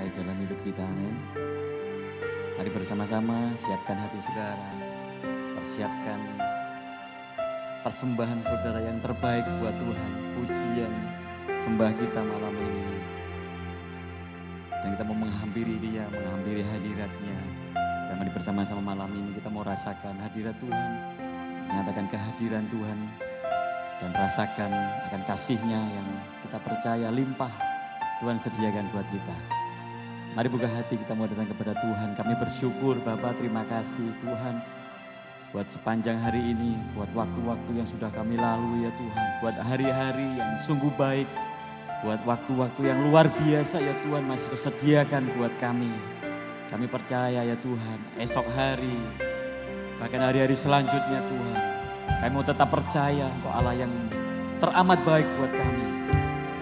menyertai dalam hidup kita, amin. Mari bersama-sama siapkan hati saudara, persiapkan persembahan saudara yang terbaik buat Tuhan, pujian sembah kita malam ini. Dan kita mau menghampiri Dia, menghampiri hadirat-Nya. Dan mari bersama-sama malam ini kita mau rasakan hadirat Tuhan, menyatakan kehadiran Tuhan, dan rasakan akan kasih-Nya yang kita percaya limpah Tuhan sediakan buat kita. Mari buka hati, kita mau datang kepada Tuhan. Kami bersyukur Bapa, terima kasih Tuhan buat sepanjang hari ini, buat waktu-waktu yang sudah kami lalui ya Tuhan, buat hari-hari yang sungguh baik, buat waktu-waktu yang luar biasa ya Tuhan masih Kau sediakan buat kami. Kami percaya ya Tuhan, esok hari, bahkan hari-hari selanjutnya Tuhan, kami mau tetap percaya Engkau Allah yang teramat baik buat kami.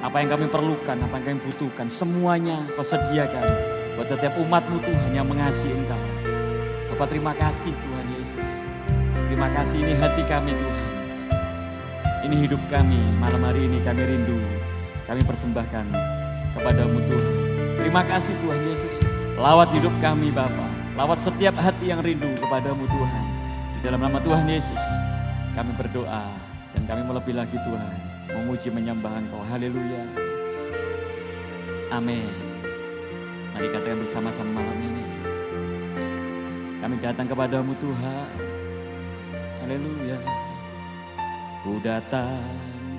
Apa yang kami perlukan, apa yang kami butuhkan, semuanya Kau sediakan buat setiap umat-Mu Tuhan yang mengasihi Engkau. Bapak terima kasih Tuhan Yesus. Terima kasih, ini hati kami Tuhan. Ini hidup kami, malam hari ini kami rindu. Kami persembahkan kepada-Mu Tuhan. Terima kasih Tuhan Yesus. Lawat hidup kami Bapa, lawat setiap hati yang rindu kepada-Mu Tuhan. Di dalam nama Tuhan Yesus kami berdoa dan kami melebih lagi Tuhan. Memuji menyembah Engkau, haleluya, amin. Mari katakan bersama-sama malam ini, kami datang kepadamu Tuhan, haleluya. Ku datang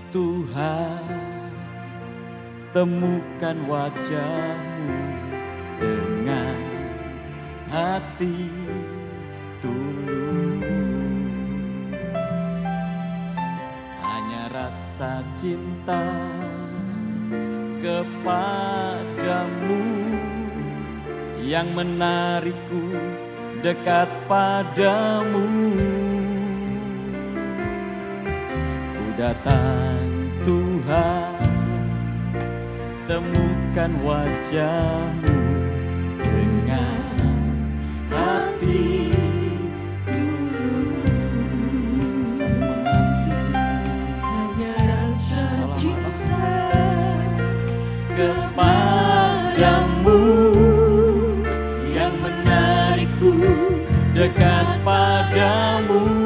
Tuhan, temukan wajah-Mu dengan hati tulus. Rasa cinta kepadamu yang menarikku dekat padamu. Ku datang Tuhan, temukan wajah-Mu dengan hati. Kepadamu yang menarikku dekat padamu,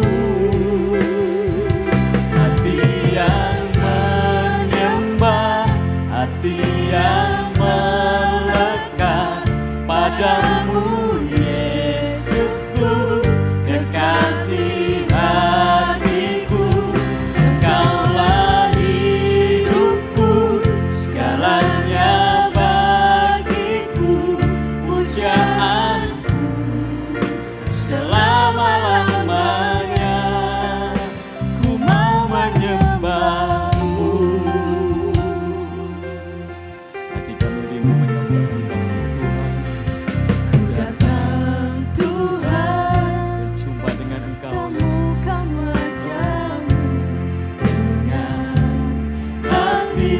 hati yang menyembah, hati yang melekat padamu Yesusku, kekasih hatiku. Engkaulah hidupku, segalanya bagiku, pujaanku selama-lamanya. Ku mau menyembah-Mu. Hati kami rindu menyembah Engkau Tuhan. Ku datang Tuhan, Berjumpa dengan Engkau Yesus. temukan wajah-Mu dengan Hati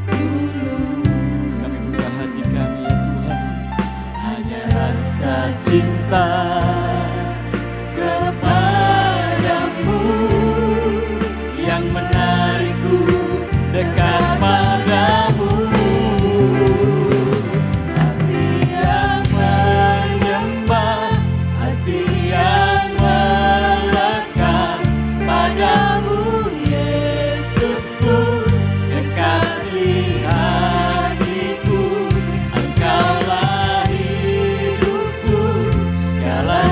tulus. kami buka hati kami ya Tuhan, hanya rasa cinta kepadamu yang menarikku dekat padamu. Hati yang menyembah, hati yang melekat padamu Yesusku, kekasih hatiku. Engkaulah hidupku, segala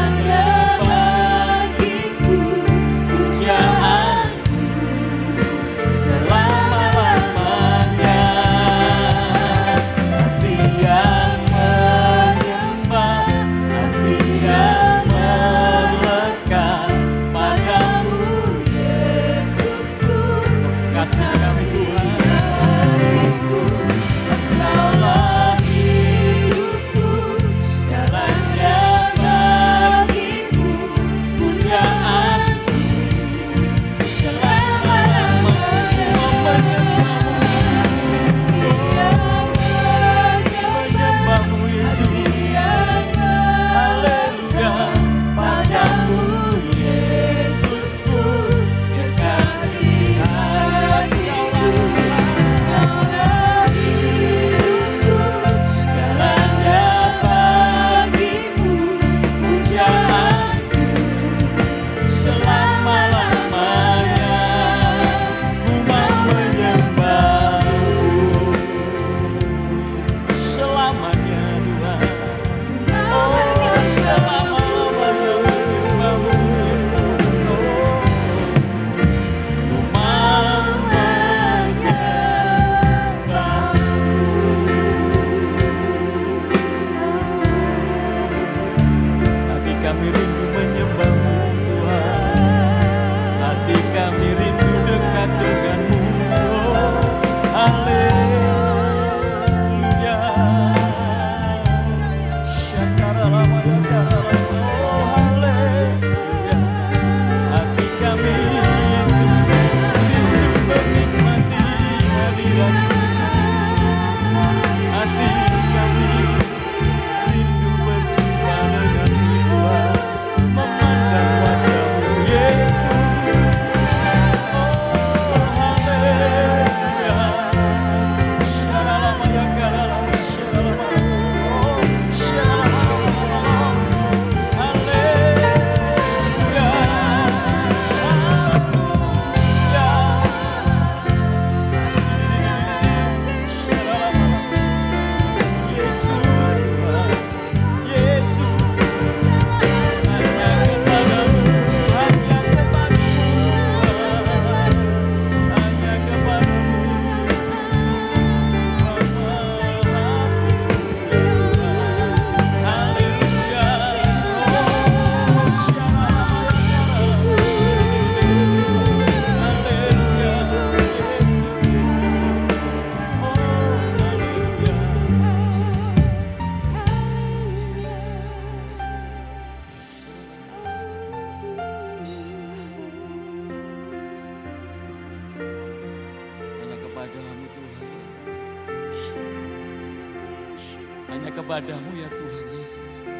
hanya kepadamu ya Tuhan Yesus.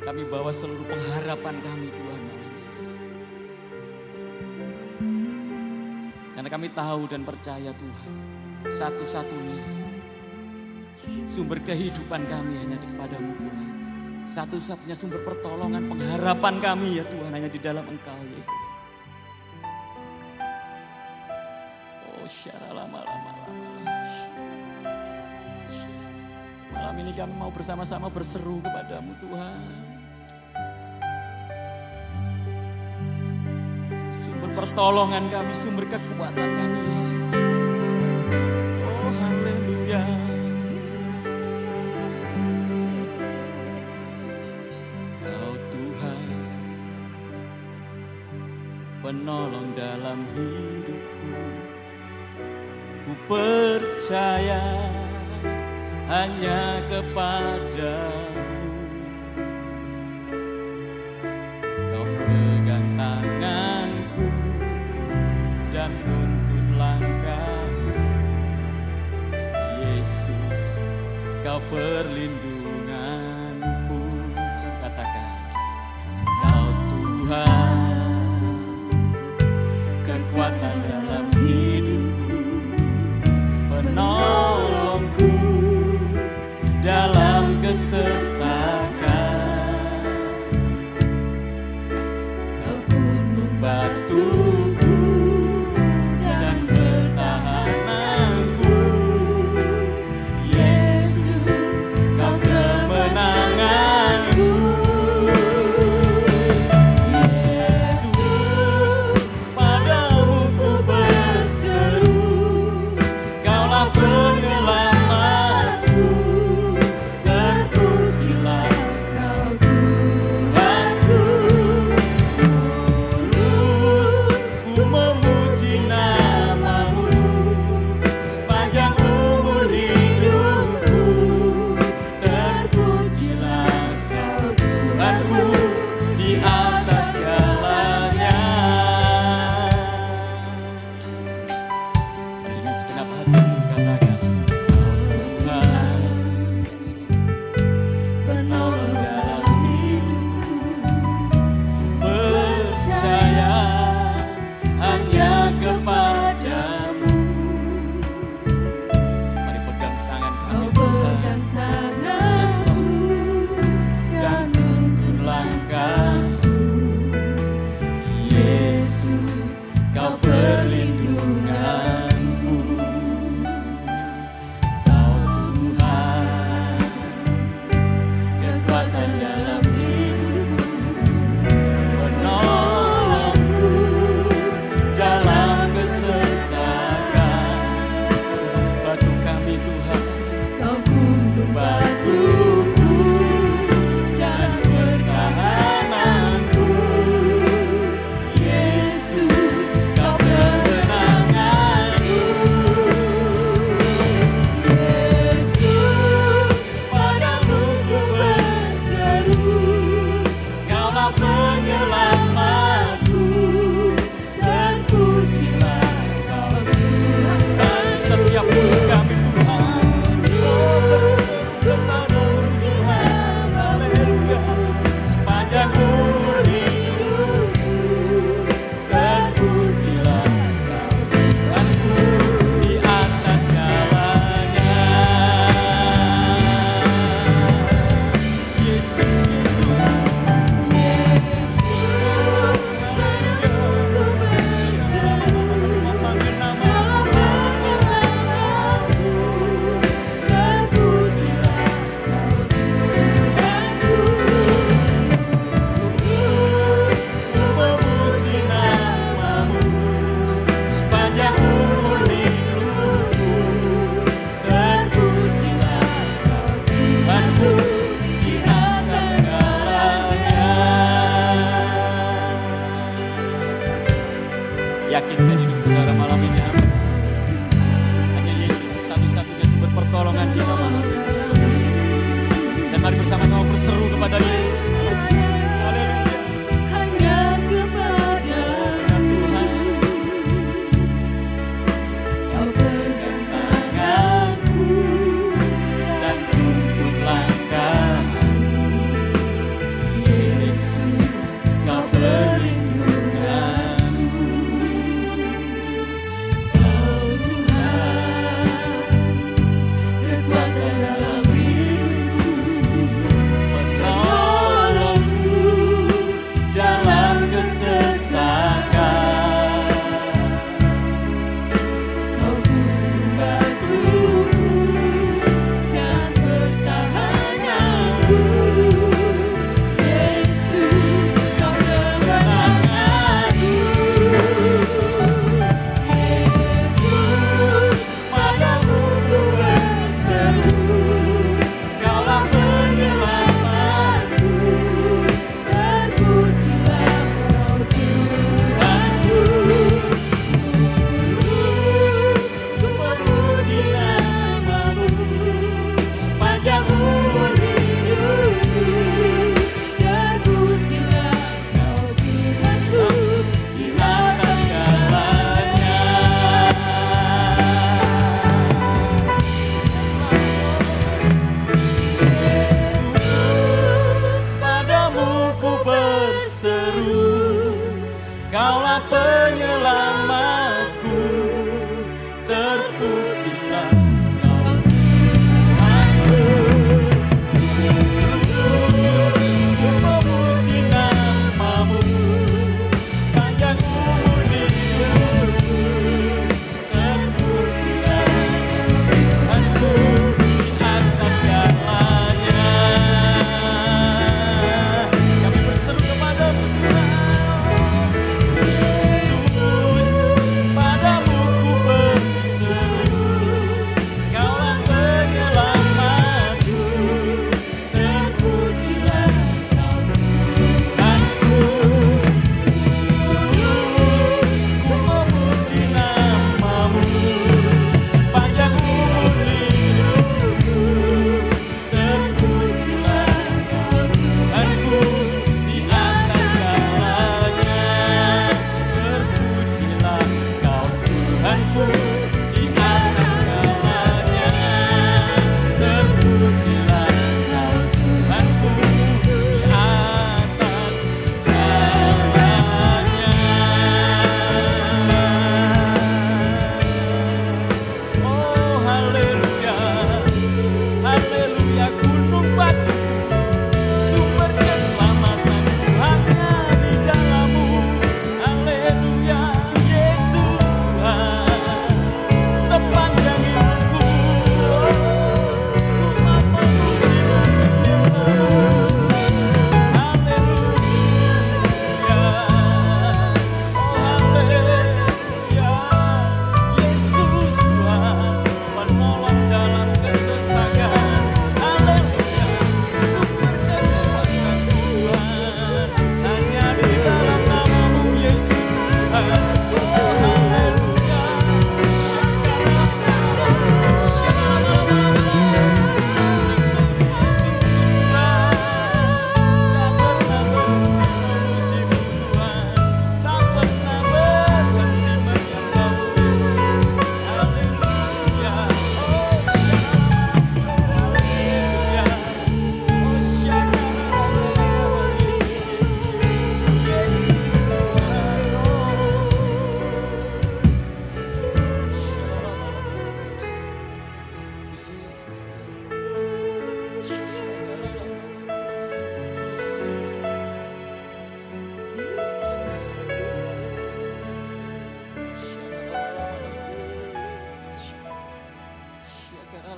Kami bawa seluruh pengharapan kami Tuhan malam ini. Karena kami tahu dan percaya Tuhan, satu-satunya sumber kehidupan kami hanya kepadamu Tuhan. Satu-satunya sumber pertolongan pengharapan kami ya Tuhan hanya di dalam Engkau Yesus. Oh syaralama-lama. Malam ini kami mau bersama-sama berseru kepadamu Tuhan. Sumber pertolongan kami, sumber kekuatan kami Yesus. Oh haleluya. Kau Tuhan, penolong dalam hidupku. Ku percaya hanya kepadamu. Kau pegang tanganku dan tuntun langkahku. Yesus, kau perlindunganku. Katakan, kau Tuhan, kekuatan dalam hidupku, penolongku dalam kesesakan. Kau gunung batuku dan pertahananku. Yesus, kau kemenanganku. Yesus, padamu ku berseru. Kaulah penyelamatku. Terpujilah Kau Tuhanku. Ku memuji namamu sepanjang umur hidupku. Terpujilah Kau Tuhanku di atas segalanya. Mari dengan segenap hatimu katakan, Kau Tuhan, penolong dalam hidupku. Percaya hanya kepadamu. Mari pegang tangan kami Kau Tuhan pegang tanganku dan tuntun langkahku. Yesus, kau perlindunganku. Kau Tuhan, kekuatan dalam hidupku, penolongku dalam kesesakan. Batu kami Tuhan, Kau gunung batuku dan pertahananku. Yesus, kau kemenanganku. Yesus, padamu ku berseru. Kaulah penyelamatku. Terpujilah Kau Tuhan. Setiap mulut kami Tuhan, oh berseru kepadamu Tuhan. Haleluya. Sepanjang umur hidupku. Terpujilah Kau Tuhanku di atas segalanya. Yesus, Yesus, haleluya. Memanggil namamu. Terpujilah Kau Tuhanku. Ku memuji namamu sepanjang umur hidupku. Terpujilah Kau Tuhanku di atas segalanya. Yakinkan hidup saudara malam ini. Hanya Yesus satu-satunya sumber pertolongan kita malam ini. Dan mari bersama-sama berseru kepada Yesus. Haleluya. Hanya kepada Benar Tuhan. Kau pegang tanganku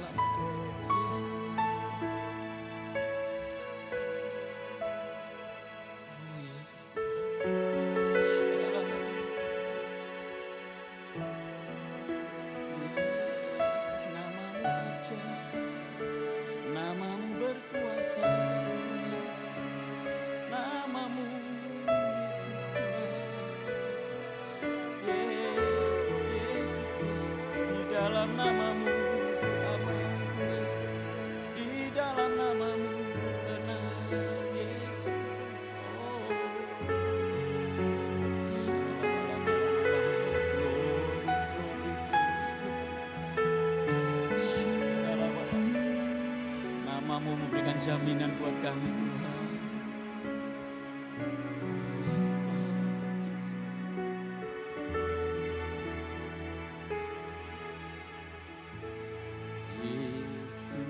Yesus, namamu aja, namamu berkuasa, namamu Yesus Tuhan. Yesus, Yesus, Yesus, di dalam namamu ku aman Tuhan, di dalam namamu ku tenang Yesus. Oh, namamu memberikan jaminan buat kami Tuhan. Oh, yes, Lord Jesus. Yesusku,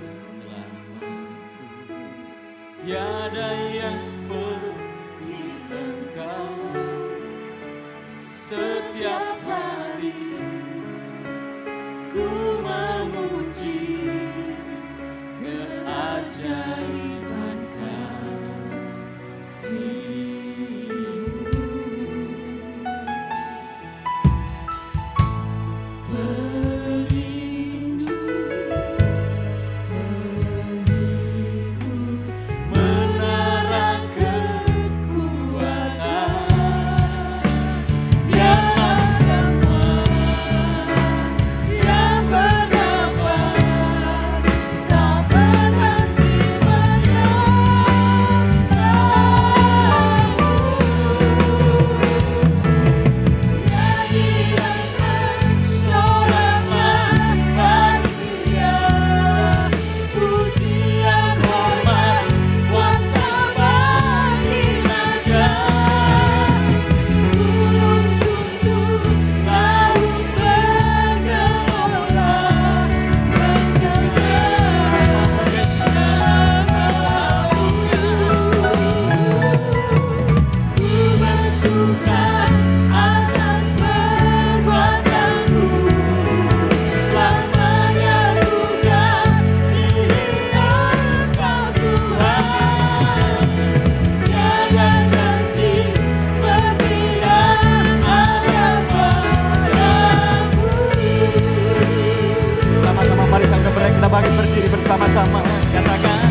penyelamatku, tiada yang seperti Engkau. Setiap hari ku memuji keajaiban kasih-Mu. Menara kekuatan, biarlah semua yang bernafas tak berhenti bersama-sama katakan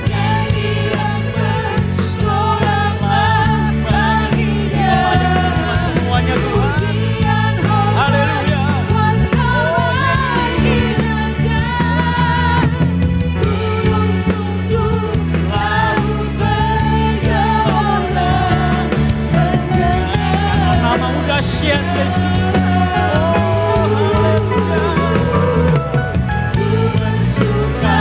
Nyanyian bersorak bagi Dia. semuanya Tuhan. Pujian hormat Haleluya. kuasa bagi Raja. Gunung tunduk, laut bergelora, mendengar Namamu dahsyat Yesus. ku bersuka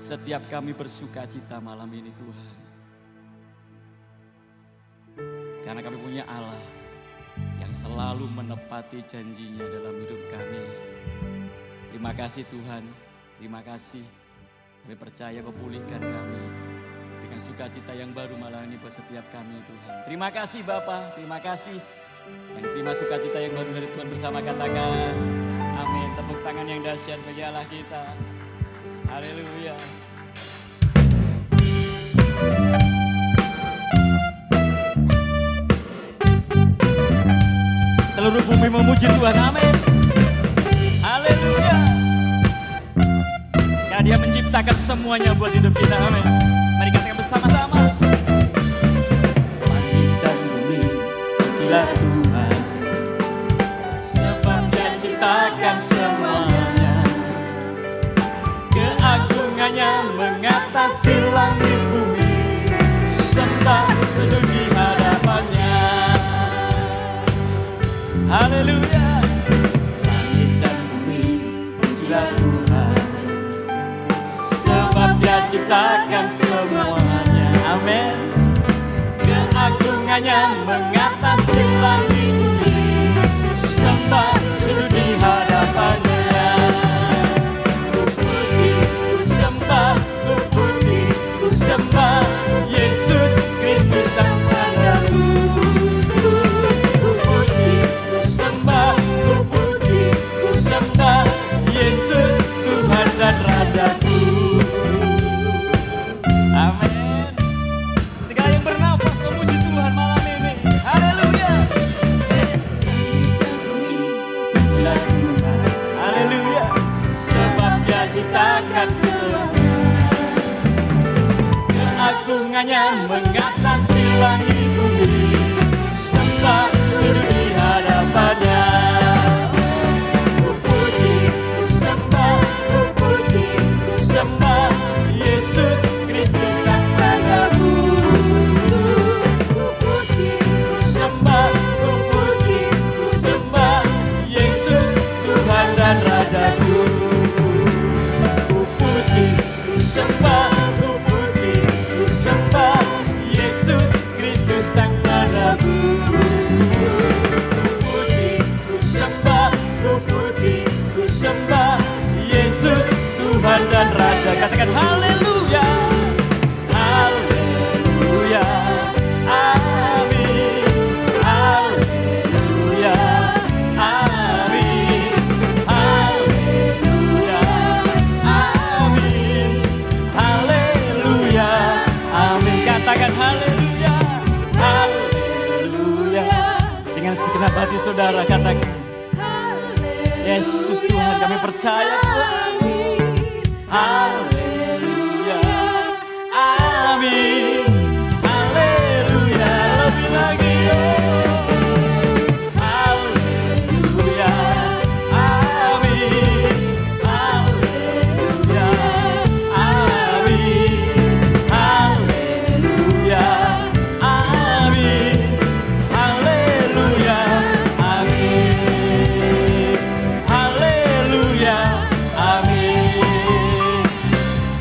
Setiap kami bersuka cita malam ini Tuhan. Karena kami punya Allah yang selalu menepati janjinya dalam hidup kami. Terima kasih Tuhan, terima kasih. Kami percaya Kau pulihkan kami. Berikan sukacita yang baru malam ini buat setiap kami Tuhan. Terima kasih Bapa, terima kasih. Yang terima sukacita yang baru dari Tuhan bersama katakan amin. Tepuk tangan yang dahsyat bagi Allah kita. Haleluya. Seluruh bumi memuji Tuhan, amin. Haleluya. Karena Dia menciptakan semuanya buat hidup kita, amin. Mari katakan bersama-sama. Langit dan bumi pujilah Tuhan, sebab Dia ciptakan semuanya. Keagungannya mengatasi langit bumi, sembah sujud di hadapannya. Haleluya. Langit dan bumi pujilah Tuhan, sebab Dia ciptakan semuanya. Amin. Keagungannya mengatasi langit bumi, sembah sujud di hadapannya. Ku puji, ku sembah, ku puji, ku sembah Yesus Kristus Sang Penebus. Ku puji, ku sembah, ku puji, ku sembah Yesus Tuhan dan Rajaku. Amin. Segala yang bernafas memuji Tuhan malam ini. Haleluya. Pujilah Tuhan. Haleluya. Sebab Dia ciptakan semuanya. Keagungannya mengatasi langit bumi, sembah sujud di hadapannya. Ku puji, ku sembah, ku puji, ku sembah Yesus Kristus Sang Penebus. Ku puji, ku sembah, ku puji, ku sembah Yesus Tuhan dan Rajaku. Ku puji, ku sembah, ku puji, ku sembah Yesus Kristus Sang Penebus. Ku puji, ku sembah, ku puji, ku sembah Yesus Tuhan dan Raja. Katakan haleluya. Haleluya. Amin. Haleluya. Amin. Haleluya. Amin. Haleluya. Amin. Katakan haleluya. Haleluya. Dengan segenap hati saudara katakan, Yesus Tuhan kami percaya Tuhan. Haleluya. Amin. Haleluya. Lebih lagi. Haleluya. Amin. Haleluya. Amin. Haleluya. Amin. Haleluya. Amin. Haleluya. Amin.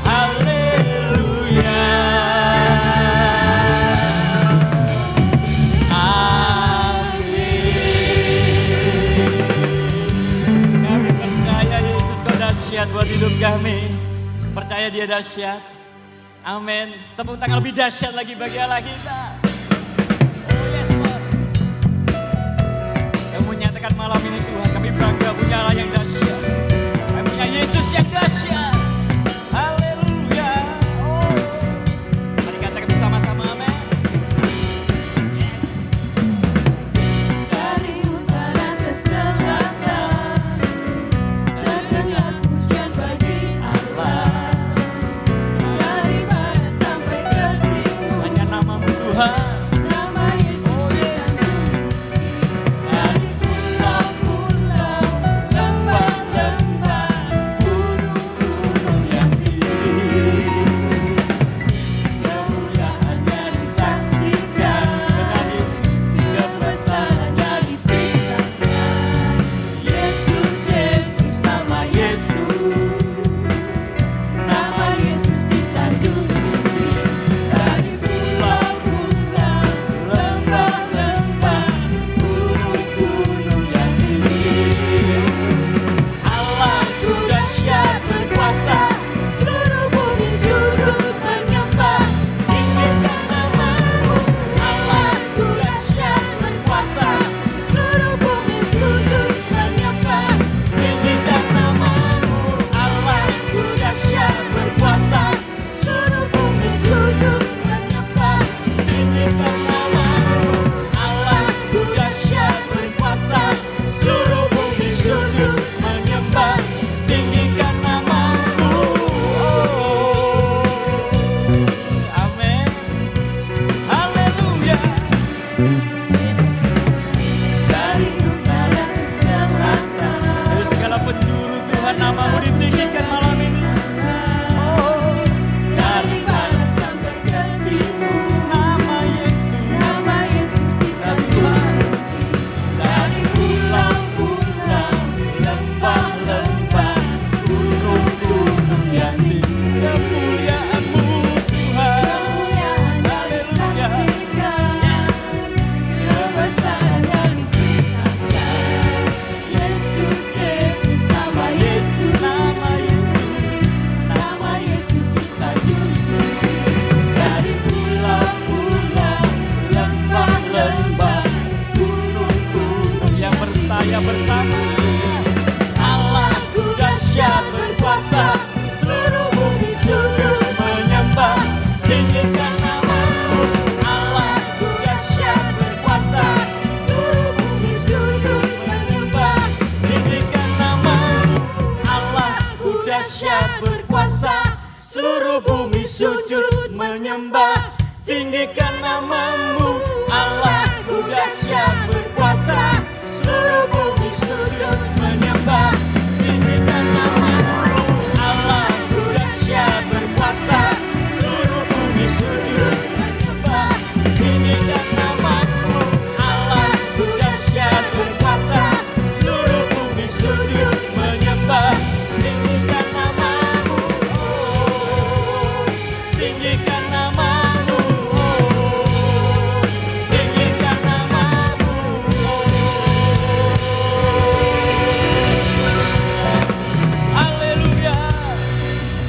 Haleluya. Amin. Kami percaya Yesus Kau dahsyat buat hidup kami. Percaya Dia dahsyat. Amin. Tepuk tangan lebih dahsyat lagi bagi Allah kita. Oh yes Lord. Kami menyatakan malam ini Tuhan, kami bangga punya Allah yang dahsyat. Kami punya Yesus yang dahsyat. Haleluya. Oh. Mari katakan bersama-sama amin. Yes. Dari utara ke selatan, terdengar pujian bagi Allah. Dari barat sampai ke timur, Hanya nama-Mu Tuhan. nama Yesus disanggupi. Dari pulau-pulau, lembah-lembah, gunung-gunung, bumi sujud menyembah, tinggikan namamu Allahku dahsyat berkuasa. Seluruh bumi sujud menyembah, tinggikan namamu Allahku dahsyat berkuasa. Seluruh bumi sujud menyembah, tinggikan namamu Allahku dahsyat berkuasa. Seluruh bumi sujud menyembah, tinggikan namamu, oh, tinggikan namamu, oh, tinggikan namamu, oh. Haleluya,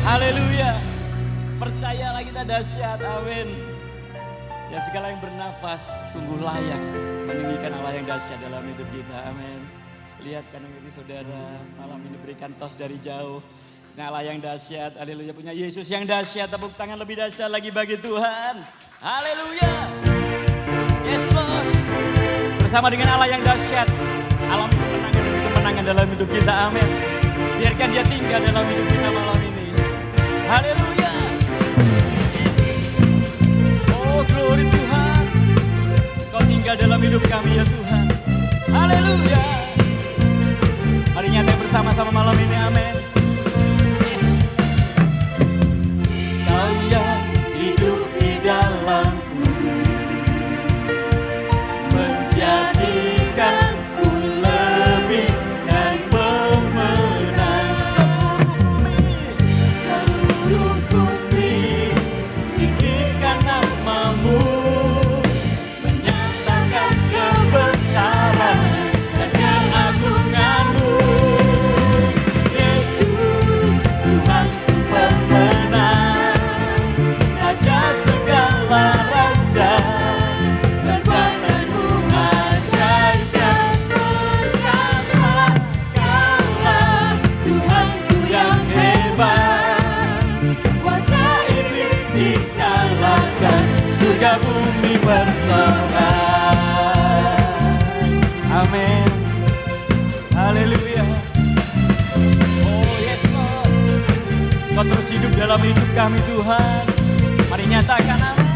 haleluya. Percayalah kita dahsyat, amin. Ya, segala yang bernafas sungguh layak meninggikan Allah yang dahsyat dalam hidup kita, amin. Lihat kanan kiri saudara, malam ini berikan tos dari jauh. Punya Allah yang dahsyat, haleluya. Punya Yesus yang dahsyat, tepuk tangan lebih dahsyat lagi bagi Tuhan. Haleluya. Yes Lord. Bersama dengan Allah yang dahsyat, alami kemenangan demi kemenangan dalam hidup kita, amin. Biarkan dia tinggal dalam hidup kita malam ini. Haleluya. Oh glory Tuhan, Kau tinggal dalam hidup kami ya Tuhan. Haleluya. Mari nyata bersama-sama malam ini, amin. Yes. Kau yang hidup di dalamku, menjadikanku lebih dari pemenang. Seluruh bumi tinggikan namamu, menyatakan kebesaran dan keagunganmu. Yesus Tuhanku pemenang, Raja segala raja, kekuatanmu ajaib dan perkasa. Kaulah Tuhanku yang hebat, kuasa iblis dikalahkan, surga bumi bersorak. Amin. Haleluya. Oh yes Lord, Kau terus hidup dalam hidup kami Tuhan. Mari nyatakan amin.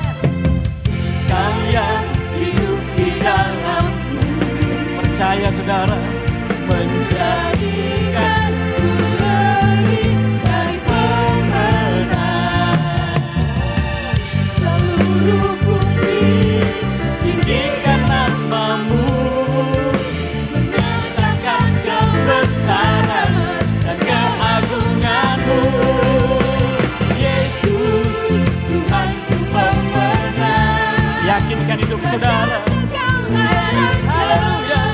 Kau yang hidup di dalamku, percaya saudara, menjadikanku lebih dari pemenang. Seluruh bumi tinggikan namamu, menyatakan kebesaran dan keagunganmu. Yesus Tuhanku pemenang. Yakinkan hidup saudara. Haleluya.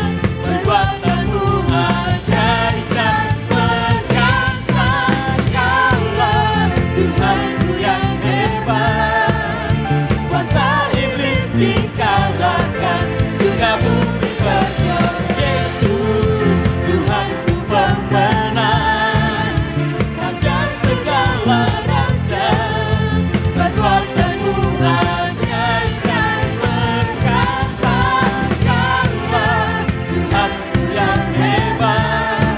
Perbuatanmu ajaib dan perkasa. Kaulah Tuhanku yang hebat, kuasa iblis dikalahkan, surga bumi bersorak. Yesus Tuhanku pemenang, Raja segala raja, perbuatanmu ajaib dan perkasa. Kaulah Tuhanku yang hebat,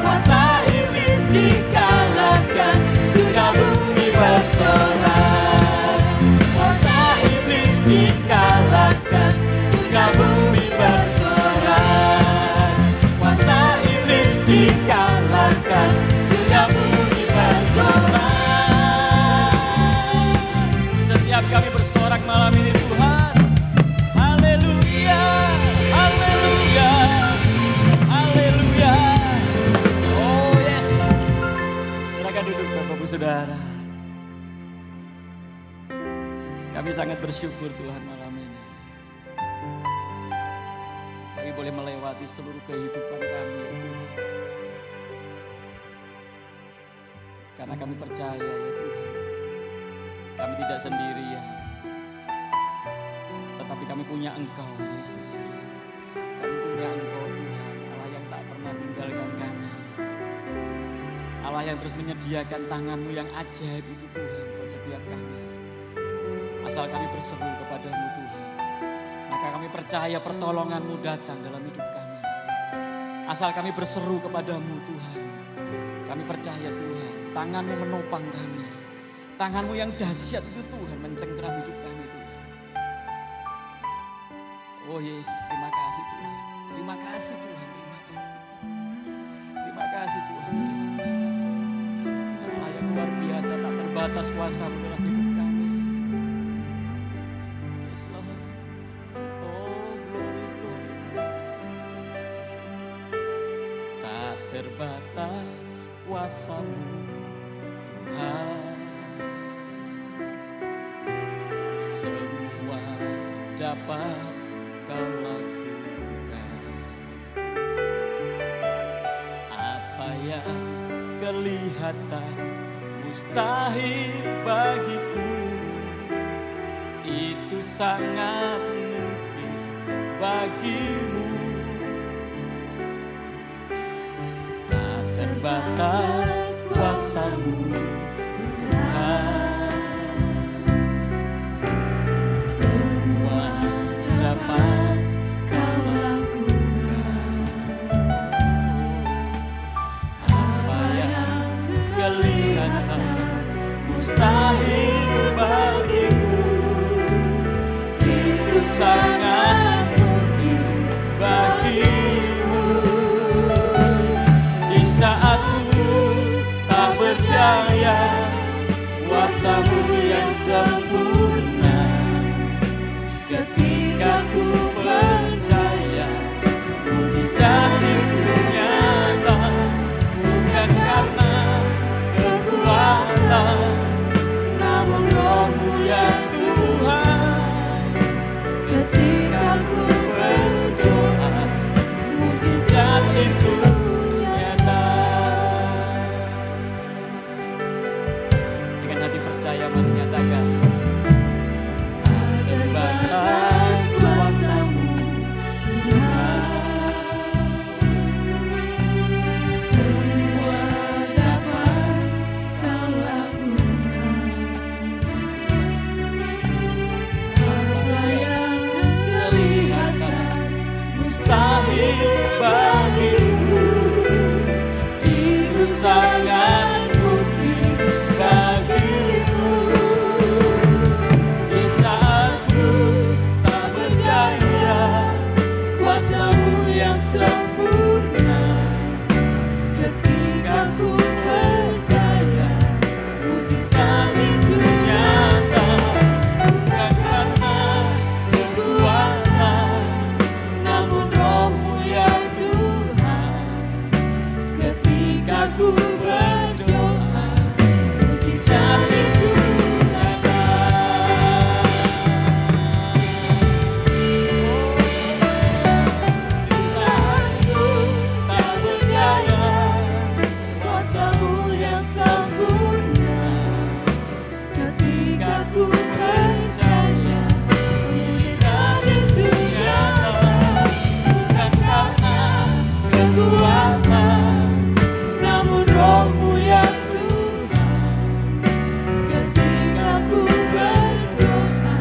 kuasa iblis dikalahkan, surga bumi bersorak. Kuasa iblis dikalahkan, surga bumi bersorak. Kuasa iblis dikalahkan, surga bumi bersorak. Setiap kami bersorak malam ini Tuhan. Haleluya, haleluya, haleluya. Oh yes. Silakan duduk Bapak Ibu Saudara. Kami sangat bersyukur Tuhan malam ini. Kami boleh melewati seluruh kehidupan kami ya Tuhan. Karena kami percaya ya Tuhan, kami tidak sendirian. Tetapi kami punya Engkau Yesus. Kami punya Engkau Tuhan, Allah yang tak pernah tinggalkan kami. Allah yang terus menyediakan tangan-Mu yang ajaib itu Tuhan buat setiap kami. Asal kami berseru kepadamu Tuhan, maka kami percaya pertolongan-Mu datang dalam hidup kami. Asal kami berseru kepadamu Tuhan, kami percaya Tuhan, tangan-Mu menopang kami. Tangan-Mu yang dahsyat itu Tuhan mencengkeram hidup kami Tuhan. Oh Yesus, terima kasih Tuhan. Terima kasih Tuhan, terima kasih. Terima kasih Tuhan Yesus. Allah yang luar biasa, tak terbatas kuasa-Mu dalam hidup kami. Yes Lord. Oh glory, glory Tuhan. Tak terbatas kuasa-Mu Tuhan. Semua dapat Kau lakukan. Apa yang kelihatan mustahil bagiku, itu sangat mungkin bagimu. Tak terbatas kuasa-Mu Tuhan. Semua dapat Kau lakukan. Apa yang kelihatan mustahil bagimu, itu sangat mungkin bagimu. Di saat ku tak berdaya, kuasa-Mu yang sempurna. Ketika ku percaya mujizat itu nyata, bukan karena kekuatan, namun Roh-Mu ya Tuhan. Ketika ku berdoa, mujizat itu nyata. Dengan hati percaya menyatakan, terbatas kuasa-Mu Tuhan. Semua dapat Kau lakukan. Apa yang kelihatan mustahil bagimu, itu sangat mungkin bagimu. Di saat ku tak berdaya, kuasa-Mu yang sempurna. Ketika ku percaya mujizat itu nyata, bukan karena kekuatan, namun Roh-Mu ya Tuhan. Ketika ku berdoa, mujizat itu nyata. Di saat ku tak berdaya, kuasa-Mu yang sempurna. Ketika ku percaya mujizat itu nyata, bukan karena kekuatan, namun Roh-Mu ya Tuhan. Ketika ku berdoa,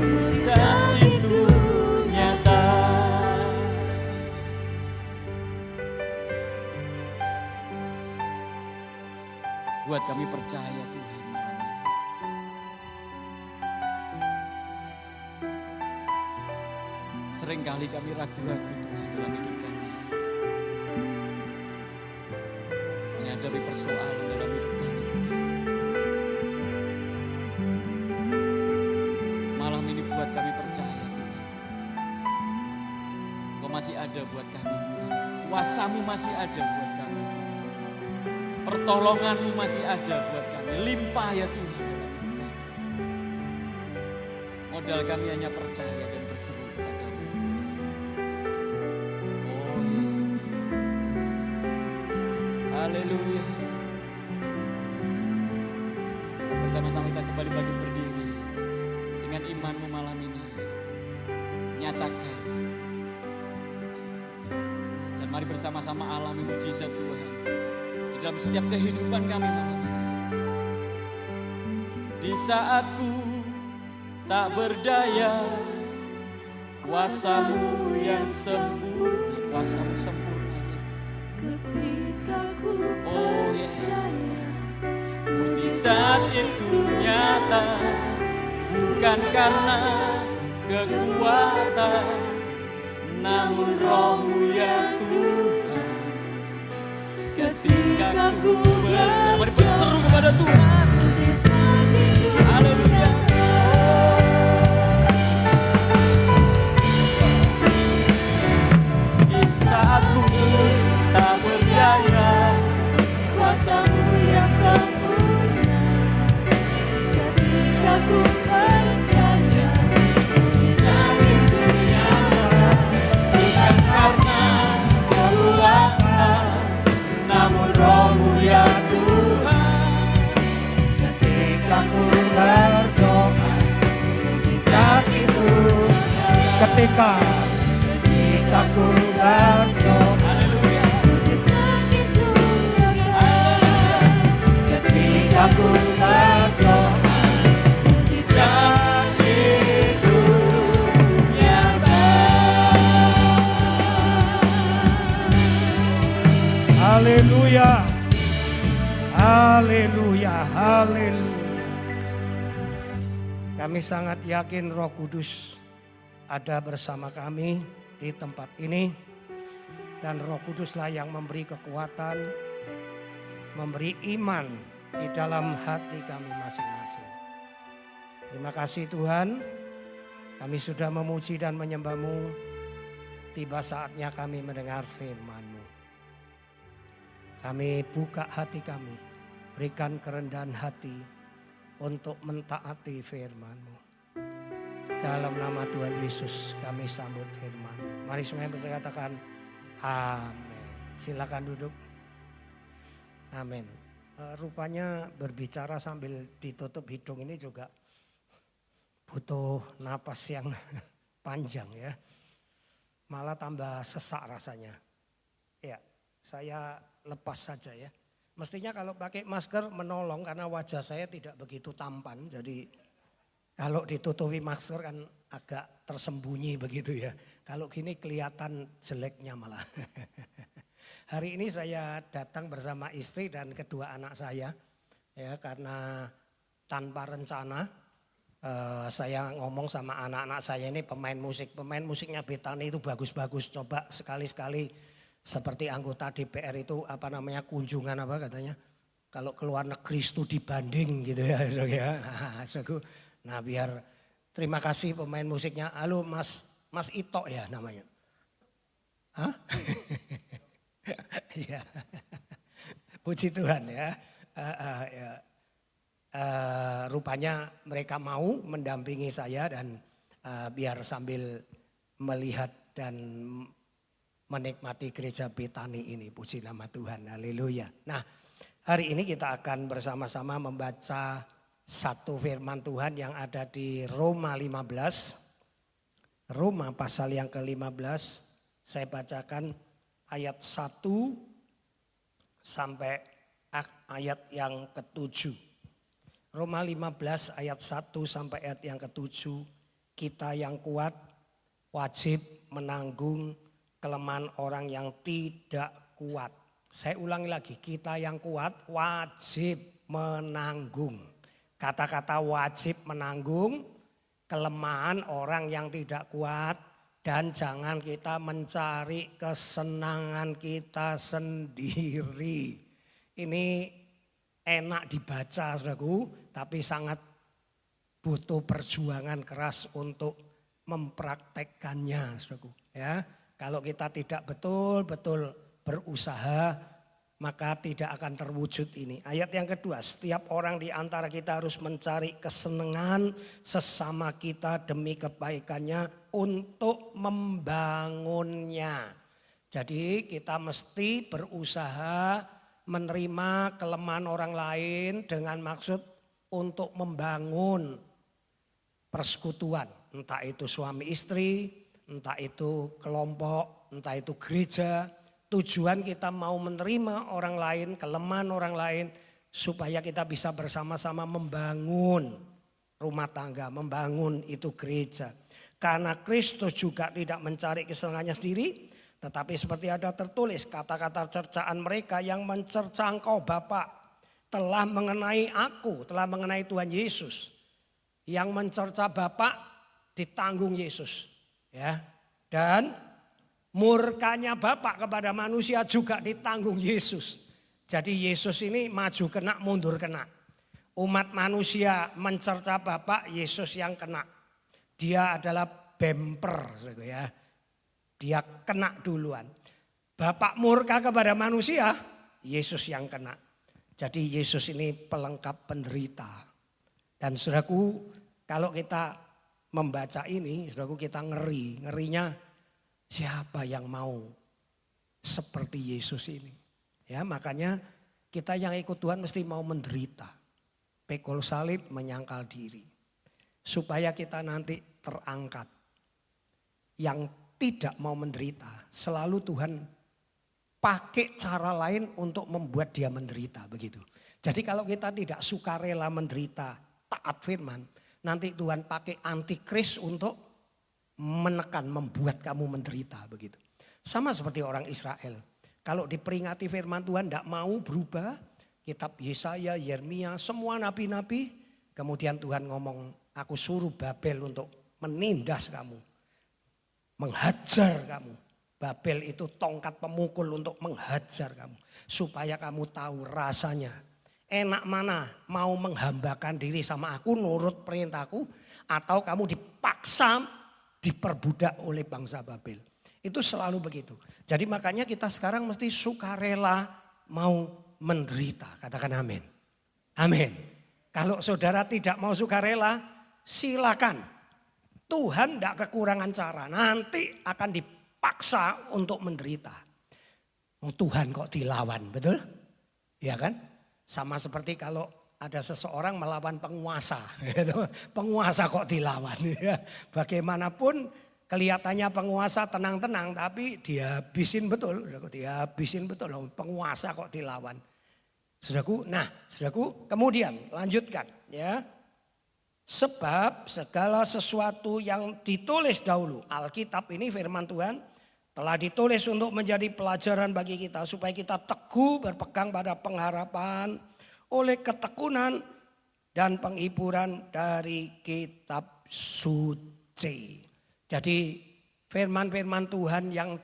mujizat itu nyata. Buat kami percaya Tuhan malam ini. Seringkali kami ragu-ragu Tuhan dalam hidup kami, menghadapi persoalan dalam hidup kami Tuhan. Malam ini buat kami percaya Tuhan, Kau masih ada buat kami Tuhan. Kuasa-Mu masih ada buat kami Tuhan. Pertolongan-Mu masih ada buat kami. Limpah ya Tuhan dalam hidup kami. Modal kami hanya percaya dan berseru kepada-Mu Tuhan. Oh Yesus. Haleluya. Bersama-sama kita kembali bangkit berdiri. Dengan iman-Mu malam ini. Nyatakan. Dan mari bersama-sama alami mujizat Tuhan di dalam setiap kehidupan kami malam ini. Di saat ku tak berdaya, kuasa-Mu yang sempurna. Kuasa-Mu sempurna Yesus. Ketika ku Oh Yesus. percaya Mujizat Mujizat itu nyata, bukan karena kekuatan, namun Roh-Mu ya Tuhan. Ketika ku mari berseru kepada Tuhan. Haleluya. Di saat ku tak berdaya, Kuasa-Mu yang sempurna. Ketika ku percaya, mujizat itu nyata, bukan karena kekuatan, namun Roh-Mu ya Tuhan. Ketika ku berdoa, mujizat itu ketika ku berdoa, Haleluya. mujizat itu nyata. ketika ku berdoa, Mujizat itu nyata. haleluya, haleluya, haleluya. Kami sangat yakin Roh Kudus ada bersama kami di tempat ini. Dan Roh Kuduslah yang memberi kekuatan, memberi iman di dalam hati kami masing-masing. Terima kasih Tuhan, kami sudah memuji dan menyembah-Mu. Tiba saatnya kami mendengar firman-Mu. Kami buka hati kami, berikan kerendahan hati untuk mentaati firman-Mu. Dalam nama Tuhan Yesus kami sambut firman-Mu. Mari semuanya bisa katakan amin. Silakan duduk. Amin. Rupanya berbicara sambil ditutup hidung ini juga butuh napas yang panjang ya. Malah tambah sesak rasanya. Ya, saya lepas saja ya. Mestinya kalau pakai masker menolong karena wajah saya tidak begitu tampan. Jadi kalau ditutupi masker kan agak tersembunyi begitu ya. Kalau gini kelihatan jeleknya malah. Hari ini saya datang bersama istri dan kedua anak saya. Ya, karena tanpa rencana saya ngomong sama anak-anak saya ini pemain musik. Pemain musiknya Betani itu bagus-bagus. Coba sekali-sekali seperti anggota DPR itu apa namanya kunjungan apa katanya. Kalau keluar negeri studi banding gitu ya. Nah biar terima kasih pemain musiknya. Halo Mas Ito ya namanya. Hah? Ya. Puji Tuhan ya. Rupanya mereka mau mendampingi saya dan biar sambil melihat dan menikmati gereja Betani ini. Puji nama Tuhan, haleluya. Nah hari ini kita akan bersama-sama membaca satu firman Tuhan yang ada di Roma 15. Roma pasal yang ke-15 saya bacakan ayat 1 sampai ayat yang ke-7. Roma 15 ayat 1 sampai ayat yang ke-7. Kita yang kuat wajib menanggung kelemahan orang yang tidak kuat. Saya ulangi lagi, kita yang kuat wajib menanggung. Kata-kata wajib menanggung kelemahan orang yang tidak kuat. Dan jangan kita mencari kesenangan kita sendiri. Ini enak dibaca saudaraku, tapi sangat butuh perjuangan keras untuk mempraktekkannya saudaraku. Ya, kalau kita tidak betul-betul berusaha, maka tidak akan terwujud ini. Ayat yang kedua, setiap orang di antara kita harus mencari kesenangan sesama kita demi kebaikannya untuk membangunnya. Jadi kita mesti berusaha menerima kelemahan orang lain dengan maksud untuk membangun persekutuan. Entah itu suami istri, entah itu kelompok, entah itu gereja. Tujuan kita mau menerima orang lain, kelemahan orang lain, supaya kita bisa bersama-sama membangun rumah tangga, membangun itu gereja. Karena Kristus juga tidak mencari kesenangannya sendiri, tetapi seperti ada tertulis kata-kata cercaan mereka yang mencerca engkau Bapa, telah mengenai aku, telah mengenai Tuhan Yesus. Yang mencerca Bapa ditanggung Yesus. Ya. Dan murkanya Bapa kepada manusia juga ditanggung Yesus. Jadi Yesus ini maju kena, mundur kena. Umat manusia mencerca Bapa, Yesus yang kena. Dia adalah bemper, ya. Dia kena duluan. Bapa murka kepada manusia, Yesus yang kena. Jadi Yesus ini pelengkap penderita. Dan saudaraku, kalau kita membaca ini, saudaraku, kita ngeri. Ngerinya siapa yang mau seperti Yesus ini. Ya, makanya kita yang ikut Tuhan mesti mau menderita. Pikul salib, menyangkal diri. Supaya kita nanti terangkat. Yang tidak mau menderita, selalu Tuhan pakai cara lain untuk membuat dia menderita, begitu. Jadi kalau kita tidak sukarela menderita, taat firman, nanti Tuhan pakai antikris untuk menekan, membuat kamu menderita, begitu. Sama seperti orang Israel. Kalau diperingati firman Tuhan tidak mau berubah, kitab Yesaya, Yeremia, semua nabi-nabi, kemudian Tuhan ngomong, aku suruh Babel untuk menindas kamu, menghajar kamu. Babel itu tongkat pemukul untuk menghajar kamu. Supaya kamu tahu rasanya. Enak mana mau menghambakan diri sama aku, nurut perintahku. Atau kamu dipaksa diperbudak oleh bangsa Babel. Itu selalu begitu. Jadi makanya kita sekarang mesti sukarela mau menderita. Katakan amin. Amin. Kalau saudara tidak mau sukarela, silakan. Tuhan tidak kekurangan cara. Nanti akan dipaksa untuk menderita. Oh, Tuhan kok dilawan, betul? Ya kan? Sama seperti kalau ada seseorang melawan penguasa. Penguasa kok dilawan. Bagaimanapun kelihatannya penguasa tenang-tenang, tapi dihabisin betul. Dihabisin betul. Penguasa kok dilawan. Saudaraku, kemudian lanjutkan ya. Sebab segala sesuatu yang ditulis dahulu, Alkitab ini firman Tuhan telah ditulis untuk menjadi pelajaran bagi kita supaya kita teguh berpegang pada pengharapan oleh ketekunan dan penghiburan dari kitab suci. Jadi firman-firman Tuhan yang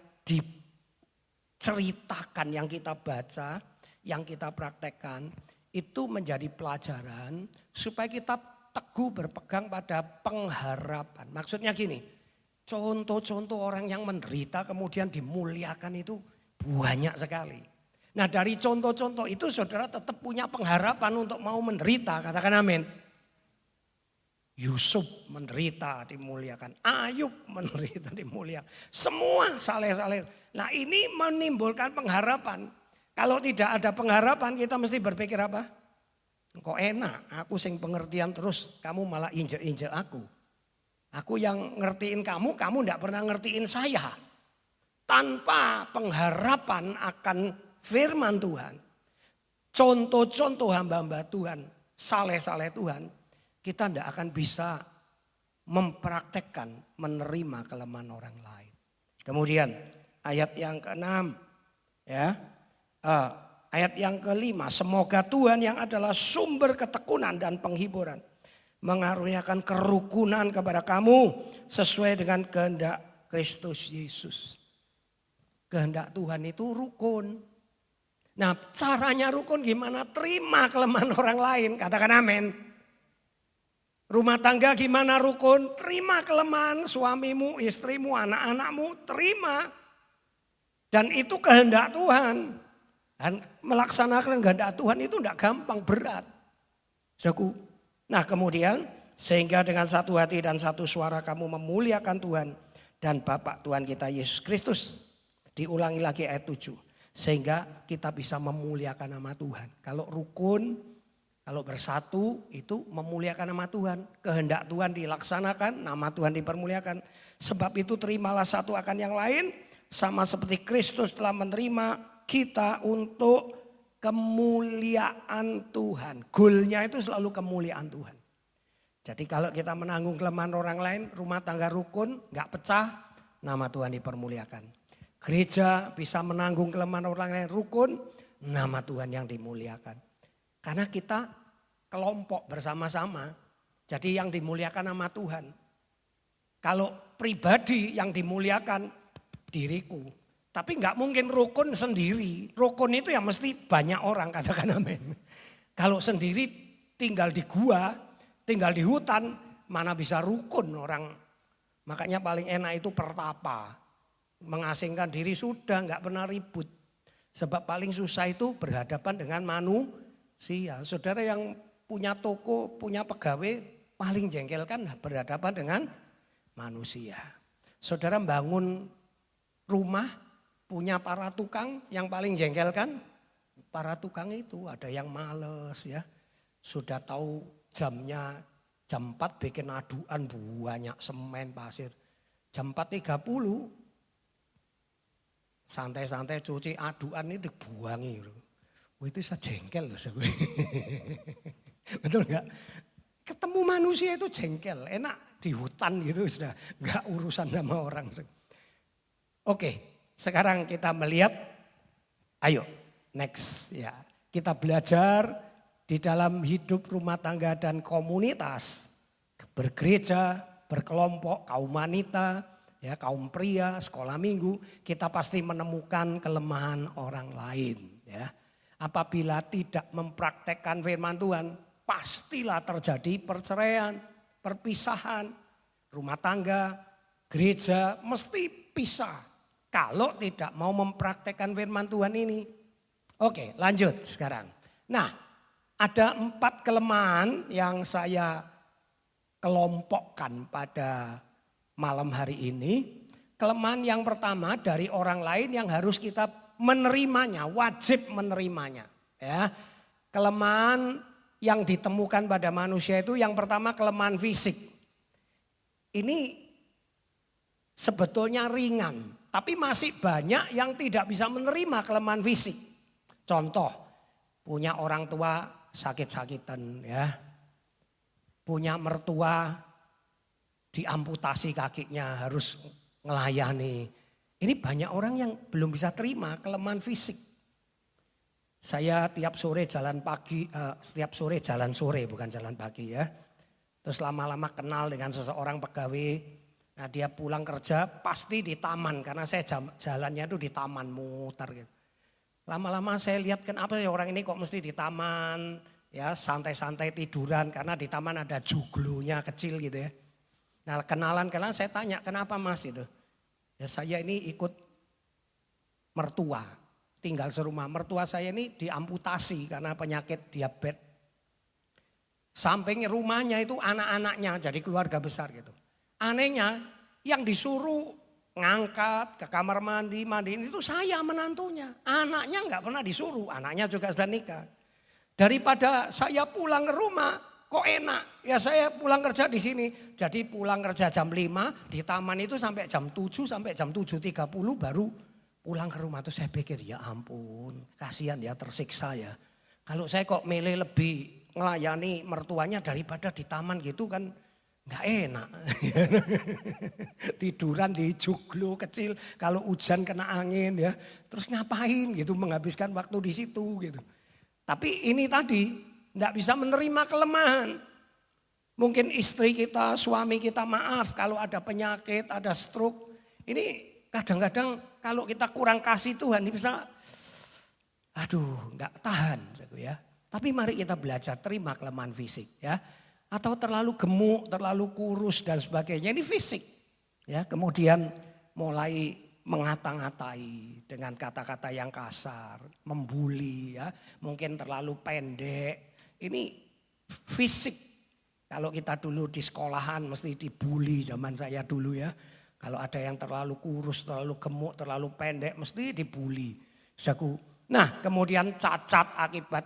diceritakan, yang kita baca, yang kita praktekkan itu menjadi pelajaran supaya kita teguh berpegang pada pengharapan. Maksudnya gini, contoh-contoh orang yang menderita kemudian dimuliakan itu banyak sekali. Nah dari contoh-contoh itu saudara tetap punya pengharapan untuk mau menderita, katakan amin. Yusuf menderita dimuliakan, Ayub menderita dimuliakan, semua saleh-saleh. Nah ini menimbulkan pengharapan. Kalau tidak ada pengharapan kita mesti berpikir apa? Kok enak, aku sing pengertian terus, kamu malah injek-injek aku. Aku yang ngertiin kamu, kamu tidak pernah ngertiin saya. Tanpa pengharapan akan firman Tuhan, contoh-contoh hamba-hamba Tuhan, saleh-saleh Tuhan, kita tidak akan bisa mempraktekkan, menerima kelemahan orang lain. Kemudian ayat yang ke-6 ya. Ayat yang ke-5, semoga Tuhan yang adalah sumber ketekunan dan penghiburan mengaruniakan kerukunan kepada kamu sesuai dengan kehendak Kristus Yesus. Kehendak Tuhan itu rukun. Nah caranya rukun gimana? Terima kelemahan orang lain, katakan amin. Rumah tangga gimana rukun? Terima kelemahan suamimu, istrimu, anak-anakmu, terima. Dan itu kehendak Tuhan. Dan melaksanakan kehendak Tuhan itu tidak gampang, berat. Saudaraku. Nah kemudian sehingga dengan satu hati dan satu suara kamu memuliakan Tuhan dan Bapa Tuhan kita Yesus Kristus. Diulangi lagi ayat 7. Sehingga kita bisa memuliakan nama Tuhan. Kalau rukun, kalau bersatu itu memuliakan nama Tuhan. Kehendak Tuhan dilaksanakan, nama Tuhan dipermuliakan. Sebab itu terimalah satu akan yang lain. Sama seperti Kristus telah menerima kita untuk kemuliaan Tuhan. Goalnya itu selalu kemuliaan Tuhan. Jadi kalau kita menanggung kelemahan orang lain, rumah tangga rukun, gak pecah, nama Tuhan dipermuliakan. Gereja bisa menanggung kelemahan orang lain, rukun, nama Tuhan yang dimuliakan. Karena kita kelompok bersama-sama. Jadi yang dimuliakan nama Tuhan. Kalau pribadi yang dimuliakan diriku. Tapi nggak mungkin rukun sendiri. Rukun itu ya mesti banyak orang, katakan amin. Kalau sendiri tinggal di gua, tinggal di hutan, mana bisa rukun orang. Makanya paling enak itu pertapa. Mengasingkan diri sudah nggak pernah ribut. Sebab paling susah itu berhadapan dengan manusia. Saudara yang punya toko, punya pegawai, paling jengkel kan berhadapan dengan manusia. Saudara bangun rumah, punya para tukang, yang paling jengkel kan para tukang itu. Ada yang males ya, sudah tahu jamnya jam 4 bikin aduan banyak semen pasir. Jam 4.30 santai-santai cuci aduan itu dibuangi. Wah, itu saya jengkel loh. Betul enggak? Ketemu manusia itu jengkel, enak di hutan gitu sudah enggak urusan sama orang. Oke, sekarang kita melihat, ayo next ya. Kita belajar di dalam hidup rumah tangga dan komunitas, bergereja, berkelompok, kaum wanita, ya, kaum pria, sekolah minggu, kita pasti menemukan kelemahan orang lain. Ya. Apabila tidak mempraktekkan firman Tuhan, pastilah terjadi perceraian, perpisahan, rumah tangga, gereja mesti pisah. Kalau tidak mau mempraktekkan firman Tuhan ini. Oke, lanjut sekarang. Nah, ada 4 kelemahan yang saya kelompokkan pada malam hari ini. Kelemahan yang pertama dari orang lain yang harus kita menerimanya, wajib menerimanya. Ya. Kelemahan yang ditemukan pada manusia itu yang pertama kelemahan fisik. Ini sebetulnya ringan, tapi masih banyak yang tidak bisa menerima kelemahan fisik. Contoh, punya orang tua sakit-sakitan ya. Punya mertua diamputasi kakinya, harus ngelayani. Ini banyak orang yang belum bisa terima kelemahan fisik. Saya tiap sore jalan pagi, setiap sore jalan sore bukan jalan pagi ya. Terus lama-lama kenal dengan seseorang pegawai. Nah dia pulang kerja pasti di taman karena saya jalannya itu di taman muter gitu. Lama-lama saya lihat kenapa ya orang ini kok mesti di taman ya, santai-santai tiduran karena di taman ada juglonya kecil gitu ya. Nah kenalan saya tanya kenapa mas itu. Ya saya ini ikut mertua, tinggal serumah. Mertua saya ini diamputasi karena penyakit diabetes. Samping rumahnya itu anak-anaknya jadi keluarga besar gitu. Anehnya yang disuruh ngangkat ke kamar mandi, mandiin itu saya menantunya. Anaknya enggak pernah disuruh, anaknya juga sudah nikah. Daripada saya pulang ke rumah, kok enak, ya saya pulang kerja di sini. Jadi pulang kerja jam 5 di taman itu sampai jam 7 sampai jam 7.30 baru pulang ke rumah. Tuh saya pikir ya ampun kasihan ya tersiksa ya. Kalau saya kok milih lebih ngelayani mertuanya daripada di taman gitu kan gak enak. Tiduran di joglo kecil kalau hujan kena angin ya. Terus ngapain gitu menghabiskan waktu di situ gitu. Tapi ini tadi tidak bisa menerima kelemahan. Mungkin istri kita, suami kita maaf kalau ada penyakit, ada stroke. Ini kadang-kadang kalau kita kurang kasih Tuhan bisa, aduh nggak tahan. Ya. Tapi mari kita belajar terima kelemahan fisik. Ya. Atau terlalu gemuk, terlalu kurus dan sebagainya. Ini fisik. Ya. Kemudian mulai mengata-ngatai dengan kata-kata yang kasar. Membuli ya. Mungkin terlalu pendek. Ini fisik. Kalau kita dulu di sekolahan mesti dibully zaman saya dulu ya. Kalau ada yang terlalu kurus, terlalu gemuk, terlalu pendek mesti dibully. Nah kemudian cacat akibat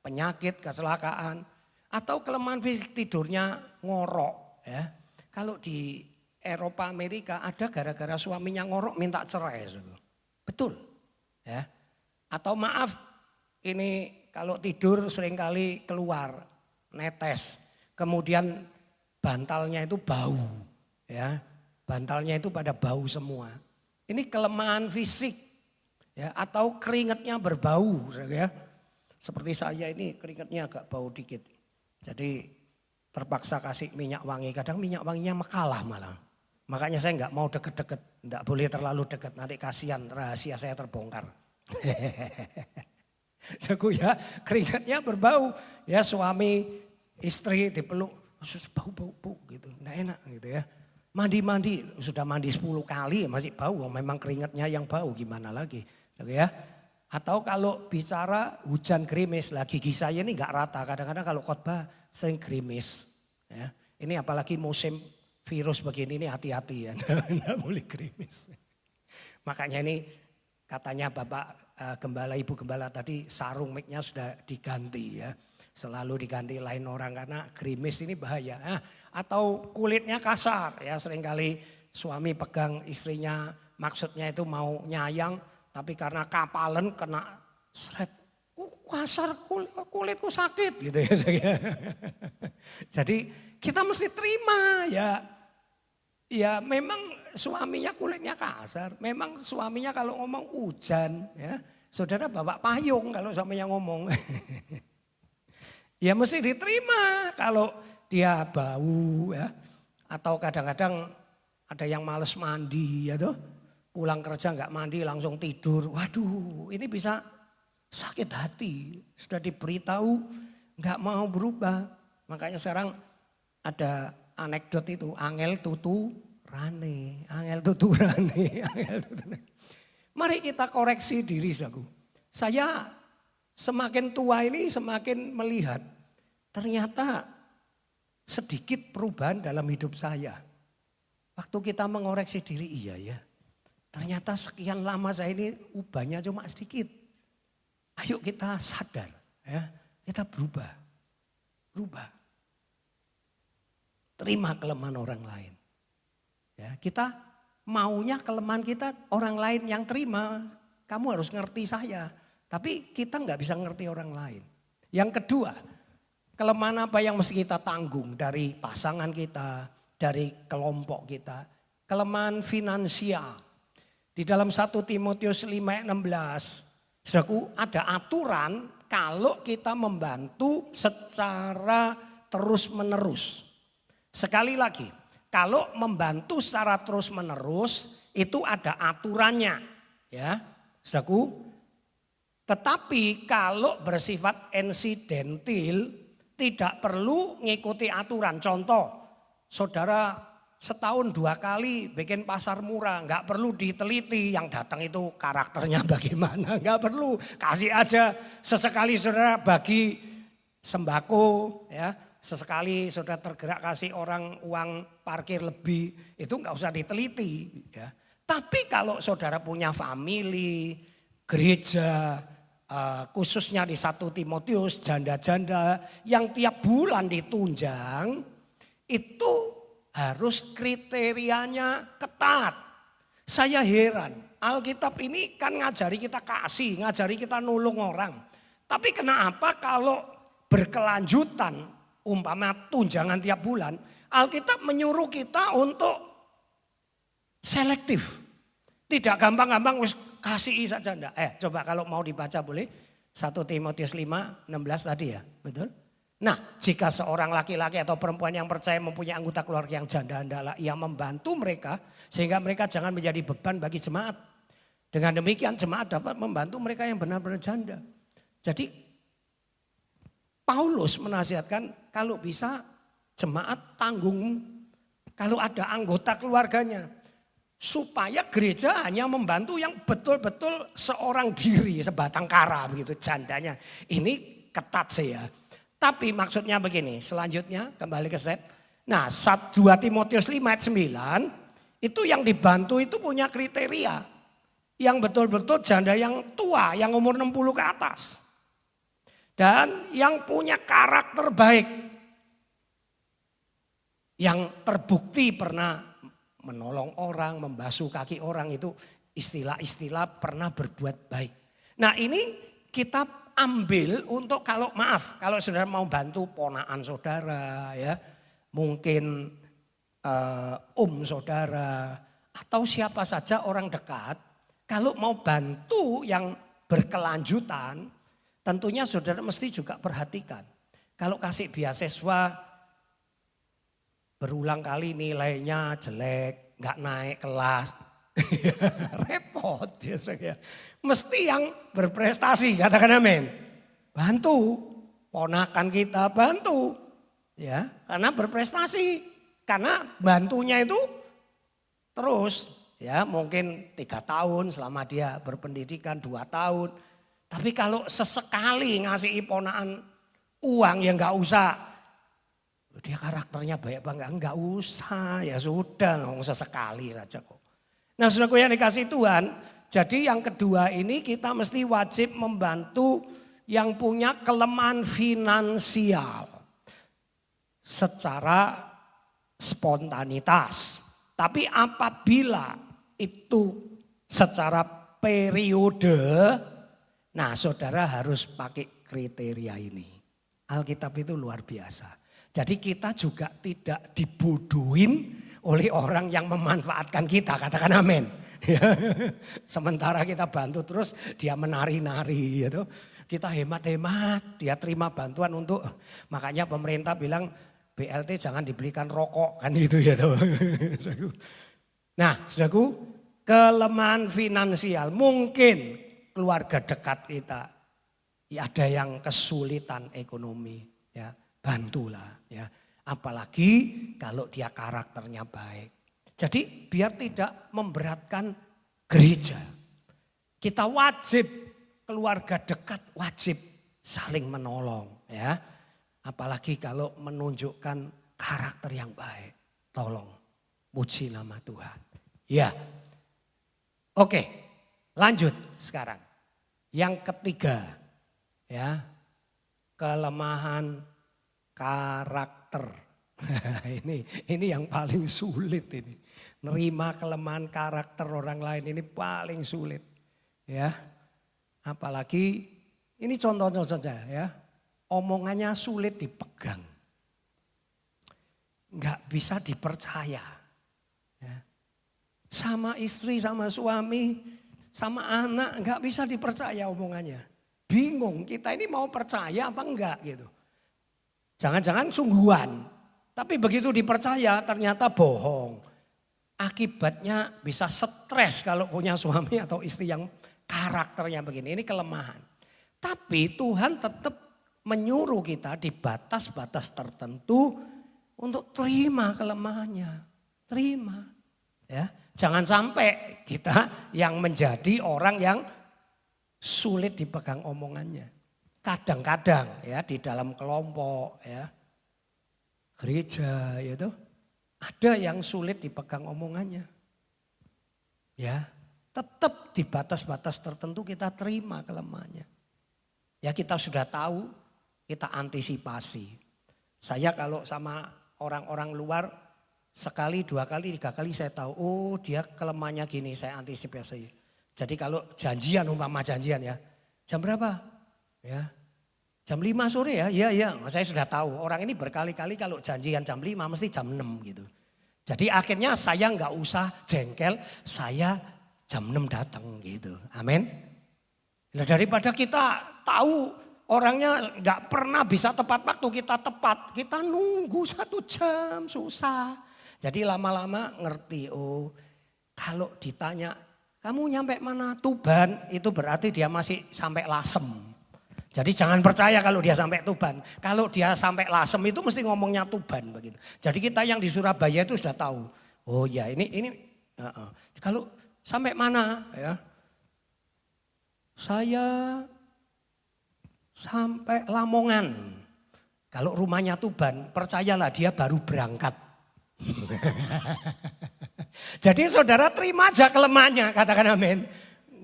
penyakit, kecelakaan. Atau kelemahan fisik tidurnya ngorok. Ya. Kalau di Eropa, Amerika ada gara-gara suaminya ngorok minta cerai. Betul. Ya. Atau maaf ini kalau tidur seringkali keluar, netes. Kemudian bantalnya itu bau. Ya, bantalnya itu pada bau semua. Ini kelemahan fisik. Ya, atau keringatnya berbau. Ya. Seperti saya ini keringatnya agak bau dikit. Jadi terpaksa kasih minyak wangi. Kadang minyak wanginya mekalah malah. Makanya saya nggak mau deket-deket. Nggak boleh terlalu deket. Nanti kasihan rahasia saya terbongkar. Jago ya, keringatnya berbau. Ya suami istri dipeluk. Bau gitu. Nggak enak gitu ya. Mandi-mandi, sudah mandi 10 kali masih bau. Memang keringatnya yang bau, gimana lagi. Ya. Atau kalau bicara hujan gerimis, lah gigi saya ini nggak rata. Kadang-kadang kalau khotbah sering gerimis. Ya. Ini apalagi musim virus begini ini hati-hati ya, nggak boleh gerimis. Makanya ini katanya Bapak Gembala, Ibu Gembala tadi sarung mic-nya sudah diganti ya. Selalu diganti lain orang karena gerimis ini bahaya. Nah, atau kulitnya kasar ya, seringkali suami pegang istrinya maksudnya itu mau nyayang tapi karena kapalan kena seret, kasar kulitku sakit gitu ya. Jadi kita mesti terima ya. Ya memang suaminya kulitnya kasar, memang suaminya kalau ngomong hujan ya. Saudara bawa payung kalau suaminya ngomong. Ya mesti diterima kalau dia bau ya, atau kadang-kadang ada yang males mandi ya tuh, pulang kerja nggak mandi langsung tidur, waduh ini bisa sakit hati, sudah diberitahu nggak mau berubah. Makanya sekarang ada anekdot itu, angel tutu rane, angel tutu rane, angel tutu rane. Mari kita koreksi diri saudaraku. Saya semakin tua ini semakin melihat ternyata sedikit perubahan dalam hidup saya. Waktu kita mengoreksi diri, iya ya. Ternyata sekian lama saya ini ubahnya cuma sedikit. Ayo kita sadar ya, kita berubah. Berubah. Terima kelemahan orang lain. Ya, kita maunya kelemahan kita orang lain yang terima. Kamu harus ngerti saya. Tapi kita nggak bisa ngerti orang lain. Yang kedua, kelemahan apa yang mesti kita tanggung dari pasangan kita, dari kelompok kita? Kelemahan finansial. Di dalam 1 Timotius 5:16, saudaraku, ada aturan kalau kita membantu secara terus-menerus. Sekali lagi, kalau membantu secara terus-menerus itu ada aturannya, ya, saudaraku. Tetapi kalau bersifat insidentil, tidak perlu ngikuti aturan. Contoh, saudara setahun 2 kali bikin pasar murah, nggak perlu diteliti yang datang itu karakternya bagaimana, nggak perlu, kasih aja. Sesekali saudara bagi sembako, ya, sesekali saudara tergerak kasih orang uang parkir lebih, itu nggak usah diteliti. Ya. Tapi kalau saudara punya family, gereja, khususnya di 1 Timotius, janda-janda yang tiap bulan ditunjang, itu harus kriterianya ketat. Saya heran, Alkitab ini kan ngajari kita kasih, ngajari kita nulung orang. Tapi kenapa kalau berkelanjutan, umpama tunjangan tiap bulan, Alkitab menyuruh kita untuk selektif. Tidak gampang-gampang kasih saja enggak. Coba kalau mau dibaca boleh. 1 Timotius 5:16 tadi ya, betul? Nah, jika seorang laki-laki atau perempuan yang percaya mempunyai anggota keluarga yang janda, hendaklah ia membantu mereka sehingga mereka jangan menjadi beban bagi jemaat. Dengan demikian jemaat dapat membantu mereka yang benar-benar janda. Jadi Paulus menasihatkan kalau bisa jemaat tanggung kalau ada anggota keluarganya. Supaya gereja hanya membantu yang betul-betul seorang diri, sebatang kara begitu jandanya. Ini ketat sih ya. Tapi maksudnya begini, selanjutnya kembali ke set. Nah 2 Timotius 5:9 itu yang dibantu itu punya kriteria. Yang betul-betul janda yang tua, yang umur 60 ke atas. Dan yang punya karakter baik. Yang terbukti pernah menolong orang, membasuh kaki orang, itu istilah-istilah pernah berbuat baik. Nah ini kita ambil untuk kalau saudara mau bantu ponakan saudara ya, mungkin saudara atau siapa saja orang dekat, kalau mau bantu yang berkelanjutan, tentunya saudara mesti juga perhatikan. Kalau kasih beasiswa berulang kali nilainya jelek, nggak naik kelas, repot biasanya. Mesti yang berprestasi, katakan amin. Bantu, ponakan kita bantu, ya, karena berprestasi, karena bantunya itu terus, ya, mungkin 3 tahun selama dia berpendidikan 2 tahun. Tapi kalau sesekali ngasih ponakan uang ya nggak usah. Dia karakternya baik banget, nggak usah, ya sudah, sesekali saja kok. Nah, saudaraku yang dikasih Tuhan, jadi yang kedua ini kita mesti wajib membantu yang punya kelemahan finansial secara spontanitas. Tapi apabila itu secara periode, nah saudara harus pakai kriteria ini. Alkitab itu luar biasa. Jadi kita juga tidak dibodohin oleh orang yang memanfaatkan kita, katakan amin. Sementara kita bantu terus dia menari-nari gitu. Kita hemat-hemat, dia terima bantuan untuk, makanya pemerintah bilang BLT jangan dibelikan rokok kan itu ya. Nah, saudaraku, kelemahan finansial mungkin keluarga dekat kita ya ada yang kesulitan ekonomi, ya bantulah ya. Apalagi kalau dia karakternya baik. Jadi biar tidak memberatkan gereja. Kita wajib, keluarga dekat wajib saling menolong ya. Apalagi kalau menunjukkan karakter yang baik. Tolong, puji nama Tuhan. Ya, oke, lanjut sekarang. Yang ketiga, ya, kelemahan karakter. ini yang paling sulit ini. Nerima kelemahan karakter orang lain ini paling sulit. Ya, apalagi ini contohnya saja ya. Omongannya sulit dipegang. Enggak bisa dipercaya. Ya. Sama istri, sama suami, sama anak enggak bisa dipercaya omongannya. Bingung kita ini mau percaya apa enggak gitu. Jangan-jangan sungguhan. Tapi begitu dipercaya ternyata bohong. Akibatnya bisa stres kalau punya suami atau istri yang karakternya begini. Ini kelemahan. Tapi Tuhan tetap menyuruh kita di batas-batas tertentu untuk terima kelemahannya. Terima. Ya, jangan sampai kita yang menjadi orang yang sulit dipegang omongannya. Kadang-kadang ya di dalam kelompok ya, gereja itu ada yang sulit dipegang omongannya. Ya, tetap di batas-batas tertentu kita terima kelemahannya. Ya kita sudah tahu, kita antisipasi. Saya kalau sama orang-orang luar sekali, 2 kali, 3 kali saya tahu, oh dia kelemahannya gini, saya antisipasi. Jadi kalau janjian, umpama janjian ya, jam berapa? Ya, jam 5 sore ya, iya, saya sudah tahu. Orang ini berkali-kali kalau janjian jam 5 mesti jam 6 gitu. Jadi akhirnya saya nggak usah jengkel, saya jam 6 datang gitu. Amin. Nah, daripada kita tahu orangnya nggak pernah bisa tepat waktu, kita tepat, kita nunggu 1 jam susah. Jadi lama-lama ngerti, oh kalau ditanya kamu nyampe mana Tuban, itu berarti dia masih sampai Lasem. Jadi jangan percaya kalau dia sampai Tuban. Kalau dia sampai Lasem itu mesti ngomongnya Tuban begitu. Jadi kita yang di Surabaya itu sudah tahu. Oh ya ini. Kalau sampai mana ya? Saya sampai Lamongan. Kalau rumahnya Tuban, percayalah dia baru berangkat. Jadi saudara terima aja kelemahannya, katakan amin.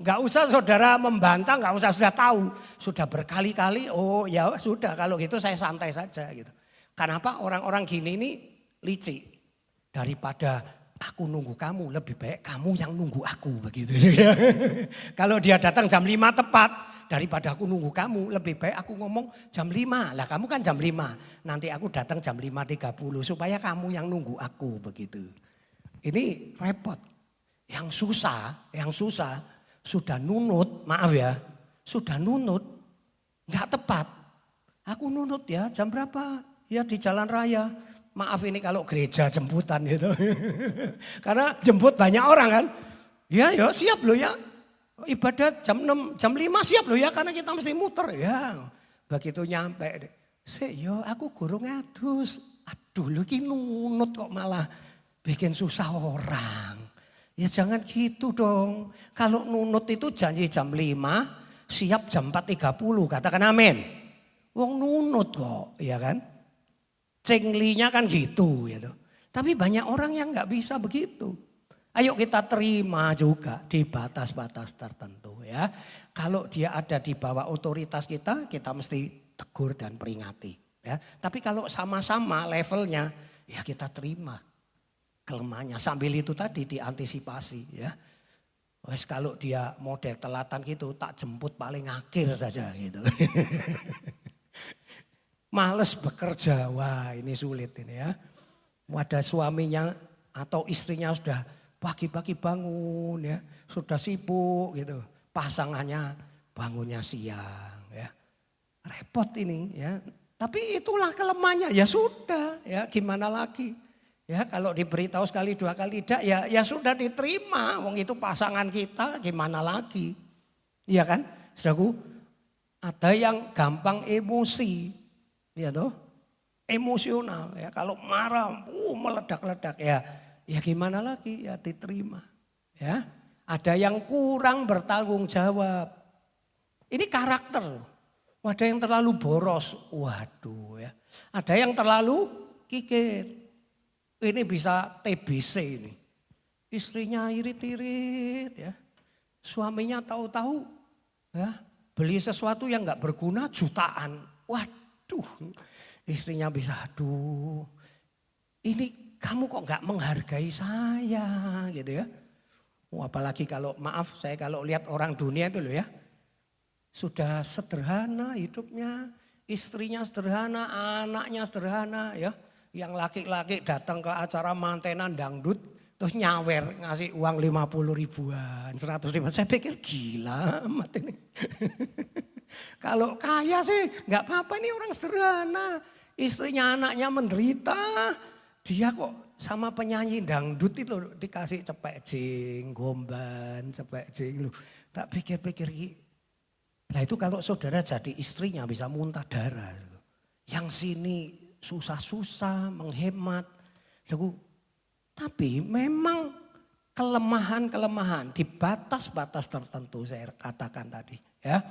Enggak usah saudara membantah, enggak usah sudah tahu. Sudah berkali-kali, oh ya sudah kalau gitu saya santai saja gitu. Kenapa orang-orang gini ini licik. Daripada aku nunggu kamu, lebih baik kamu yang nunggu aku begitu. Kalau dia datang jam 5 tepat, daripada aku nunggu kamu, lebih baik aku ngomong jam 5. Lah kamu kan jam 5, nanti aku datang jam 5.30 supaya kamu yang nunggu aku begitu. Ini repot. Yang susah sudah nunut, maaf ya, sudah nunut. Nggak tepat. Aku nunut ya jam berapa? Ya di jalan raya. Maaf ini kalau gereja jemputan gitu. Karena jemput banyak orang kan. Ya siap loh ya. Ibadat jam 6, jam 5 siap loh ya karena kita mesti muter ya. Begitu nyampe, aku gurung adus. Aduh lu ki nunut kok malah bikin susah orang. Ya jangan gitu dong. Kalau nunut itu janji jam 5, siap jam 4.30, katakan amin. Wong nunut kok, ya kan. Cenglinya kan gitu. Gitu. Tapi banyak orang yang gak bisa begitu. Ayo kita terima juga di batas-batas tertentu ya. Kalau dia ada di bawah otoritas kita mesti tegur dan peringati. Ya. Tapi kalau sama-sama levelnya ya kita terima kelemahannya. Sambil itu tadi diantisipasi ya. Wes kalau dia model telatan gitu tak jemput paling akhir saja gitu. Males bekerja, wah ini sulit ini ya. Ada suaminya atau istrinya sudah pagi-pagi bangun ya, sudah sibuk gitu. Pasangannya bangunnya siang ya. Repot ini ya. Tapi itulah kelemahannya, ya sudah ya gimana lagi. Ya kalau diberitahu sekali dua kali tidak ya sudah diterima. Wong itu pasangan kita gimana lagi. Iya kan saudaraku, ada yang gampang emosi. Ya toh, emosional ya. Kalau marah meledak-ledak ya gimana lagi ya diterima ya. Ada yang kurang bertanggung jawab. Ini karakter. Ada yang terlalu boros. Waduh ya. Ada yang terlalu kikir. Ini bisa TBC ini. Istrinya irit-irit ya. Suaminya tahu-tahu ya beli sesuatu yang nggak berguna jutaan. Waduh. Istrinya bisa aduh. Ini kamu kok nggak menghargai saya gitu ya. Apalagi kalau maaf saya kalau lihat orang dunia itu loh ya. Sudah sederhana hidupnya, istrinya sederhana, anaknya sederhana ya. Yang laki-laki datang ke acara mantenan dangdut terus nyawer ngasih uang 50 ribuan, 100 ribuan. Saya pikir gila amat ini. Kalau kaya sih nggak apa-apa, ini orang sederhana. Istrinya anaknya menderita. Dia kok sama penyanyi dangdut itu dikasih cepek jing, gomban, cepek jing. Tak pikir-pikir. Nah itu kalau saudara jadi istrinya bisa muntah darah. Yang sini susah-susah menghemat. Tapi memang kelemahan-kelemahan di batas-batas tertentu saya katakan tadi. Ya,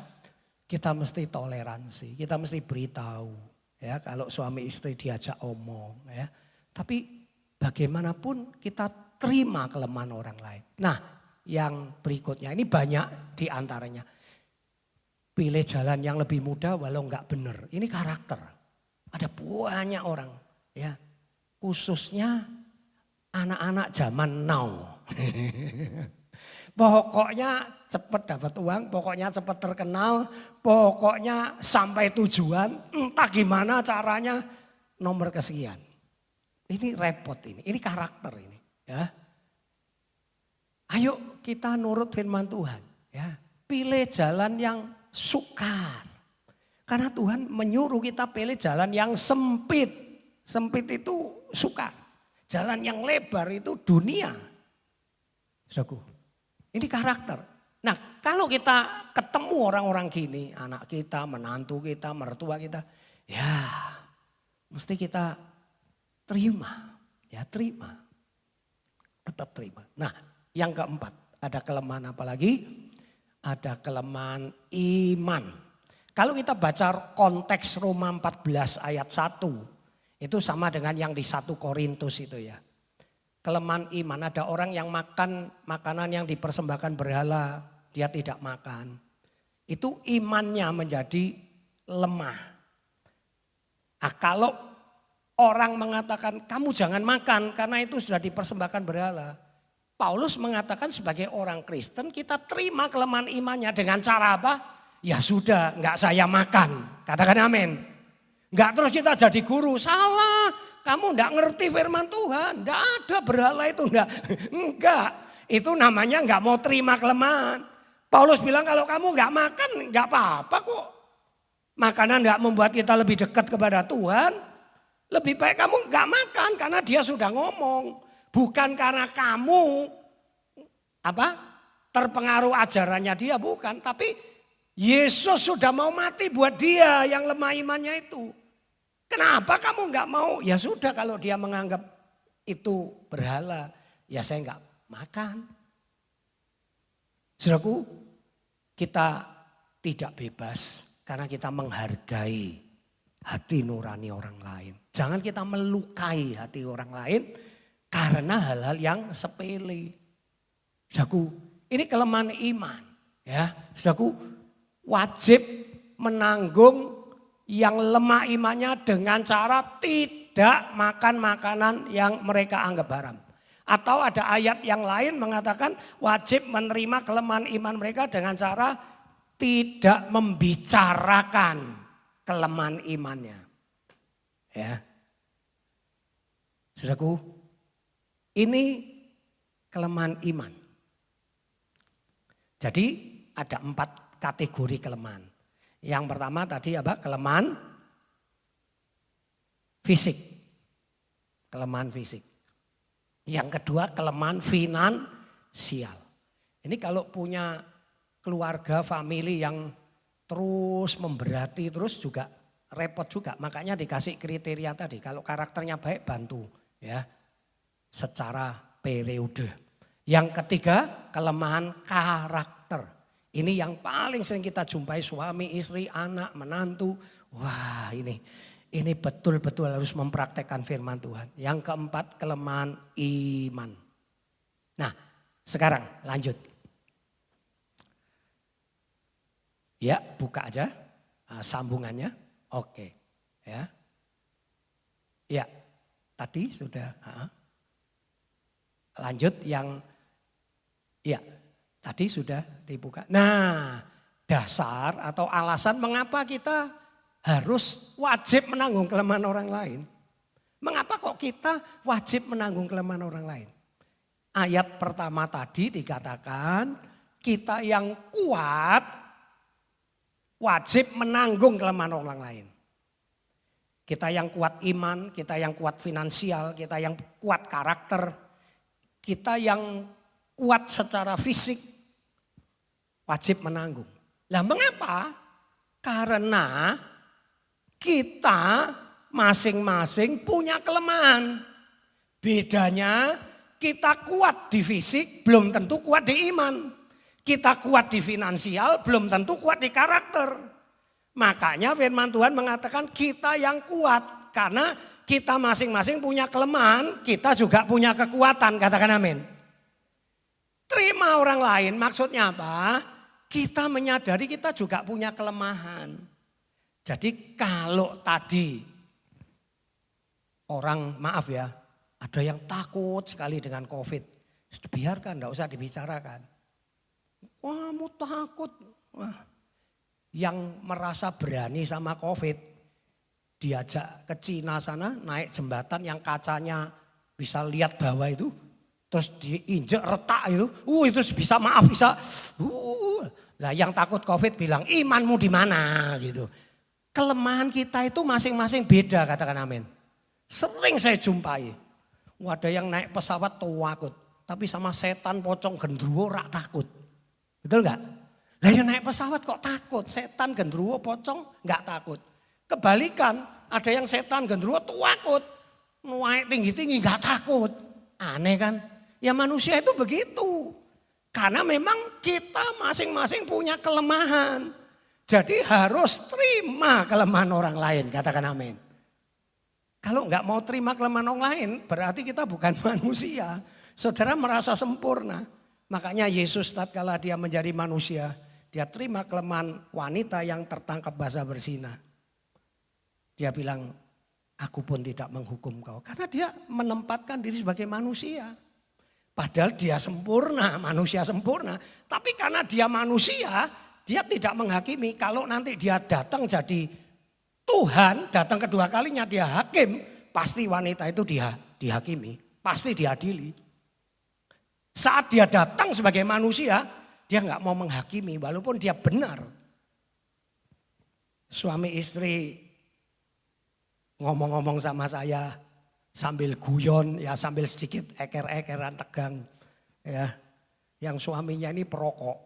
kita mesti toleransi, kita mesti beritahu. Ya, kalau suami istri diajak omong. Ya. Tapi bagaimanapun kita terima kelemahan orang lain. Nah yang berikutnya ini banyak di antaranya. Pilih jalan yang lebih mudah walau enggak benar. Ini karakter. Ada banyak orang ya. Khususnya anak-anak zaman now. Pokoknya cepat dapat uang, pokoknya cepat terkenal, pokoknya sampai tujuan, entah gimana caranya nomor kesekian. Ini repot ini karakter ini ya. Ayo kita nurut firman Tuhan ya. Pilih jalan yang sukar. Karena Tuhan menyuruh kita pilih jalan yang sempit. Sempit itu sukar. Jalan yang lebar itu dunia. Saudaraku, ini karakter. Nah kalau kita ketemu orang-orang gini, anak kita, menantu kita, mertua kita. Ya mesti kita terima, ya terima, tetap terima. Nah yang keempat, ada kelemahan apa lagi? Ada kelemahan iman. Kalau kita baca konteks Roma 14 ayat 1, itu sama dengan yang di 1 Korintus itu ya. Kelemahan iman, ada orang yang makan makanan yang dipersembahkan berhala, dia tidak makan. Itu imannya menjadi lemah. Nah, kalau orang mengatakan kamu jangan makan karena itu sudah dipersembahkan berhala. Paulus mengatakan sebagai orang Kristen kita terima kelemahan imannya dengan cara apa? Ya sudah enggak saya makan. Katakan amin. Enggak terus kita jadi guru. Salah. Kamu enggak ngerti firman Tuhan. Enggak ada berhala itu. Enggak. Itu namanya enggak mau terima kelemahan. Paulus bilang kalau kamu enggak makan enggak apa-apa kok. Makanan nggak membuat kita lebih dekat kepada Tuhan. Lebih baik kamu nggak makan karena dia sudah ngomong. Bukan karena kamu terpengaruh ajarannya dia, bukan. Tapi Yesus sudah mau mati buat dia yang lemah imannya itu. Kenapa kamu nggak mau? Ya sudah, kalau dia menganggap itu berhala, ya saya nggak makan. Saudaraku, kita tidak bebas karena kita menghargai hati nurani orang lain. Jangan kita melukai hati orang lain karena hal-hal yang sepele. Saudaraku, ini kelemahan iman. Ya, saudaraku, wajib menanggung yang lemah imannya dengan cara tidak makan makanan yang mereka anggap haram. Atau ada ayat yang lain mengatakan wajib menerima kelemahan iman mereka dengan cara tidak membicarakan kelemahan imannya. Ya. Saudaraku, ini kelemahan iman. Jadi ada 4 kategori kelemahan. Yang pertama tadi kelemahan fisik. Kelemahan fisik. Yang kedua kelemahan finansial. Ini kalau punya keluarga, famili yang terus memberati, terus juga repot juga. Makanya dikasih kriteria tadi. Kalau karakternya baik, bantu ya secara periode. Yang ketiga kelemahan karakter. Ini yang paling sering kita jumpai, suami, istri, anak, menantu. Wah, ini betul-betul harus mempraktekkan firman Tuhan. Yang keempat kelemahan iman. Nah, sekarang lanjut. Ya, buka aja sambungannya. Oke. Ya. Ya, tadi sudah. Lanjut yang ya. Tadi sudah dibuka. Nah, dasar atau alasan mengapa kita harus wajib menanggung kelemahan orang lain. Mengapa kok kita wajib menanggung kelemahan orang lain? Ayat pertama tadi dikatakan kita yang kuat wajib menanggung kelemahan orang lain. Kita yang kuat iman, kita yang kuat finansial, kita yang kuat karakter, kita yang kuat secara fisik, wajib menanggung. Lah mengapa? Karena kita masing-masing punya kelemahan. Bedanya kita kuat di fisik belum tentu kuat di iman. Kita kuat di finansial belum tentu kuat di karakter. Makanya firman Tuhan mengatakan kita yang kuat. Karena kita masing-masing punya kelemahan, kita juga punya kekuatan. Katakan amin. Terima orang lain maksudnya apa? Kita menyadari kita juga punya kelemahan. Jadi kalau tadi orang, maaf ya, ada yang takut sekali dengan COVID. Biarkan, enggak usah dibicarakan. Wah, mau takut. Wah, yang merasa berani sama COVID, diajak ke Cina sana, naik jembatan yang kacanya bisa lihat bawah itu. Terus diinjek retak itu bisa maaf bisa. Lah yang takut COVID bilang imanmu di mana gitu. Kelemahan kita itu masing-masing beda, katakan amin. Sering saya jumpai. Ada yang naik pesawat takut, tapi sama setan pocong gendruwo rak takut. Betul enggak? Lah yang naik pesawat kok takut, setan gendruwo pocong enggak takut. Kebalikan, ada yang setan gendruwo takut, naik tinggi-tinggi enggak takut. Aneh kan? Ya manusia itu begitu. Karena memang kita masing-masing punya kelemahan. Jadi harus terima kelemahan orang lain, katakan amin. Kalau enggak mau terima kelemahan orang lain, berarti kita bukan manusia. Saudara merasa sempurna. Makanya Yesus tatkala dia menjadi manusia, dia terima kelemahan wanita yang tertangkap basah berzina. Dia bilang, aku pun tidak menghukum kau. Karena dia menempatkan diri sebagai manusia. Padahal dia sempurna, manusia sempurna. Tapi karena dia manusia, dia tidak menghakimi. Kalau nanti dia datang jadi Tuhan, datang kedua kalinya dia hakim, pasti wanita itu dihakimi, pasti diadili. Saat dia datang sebagai manusia, dia nggak mau menghakimi walaupun dia benar. Suami istri ngomong-ngomong sama saya sambil guyon, ya sambil sedikit eker-ekeran tegang. Ya, yang suaminya ini perokok.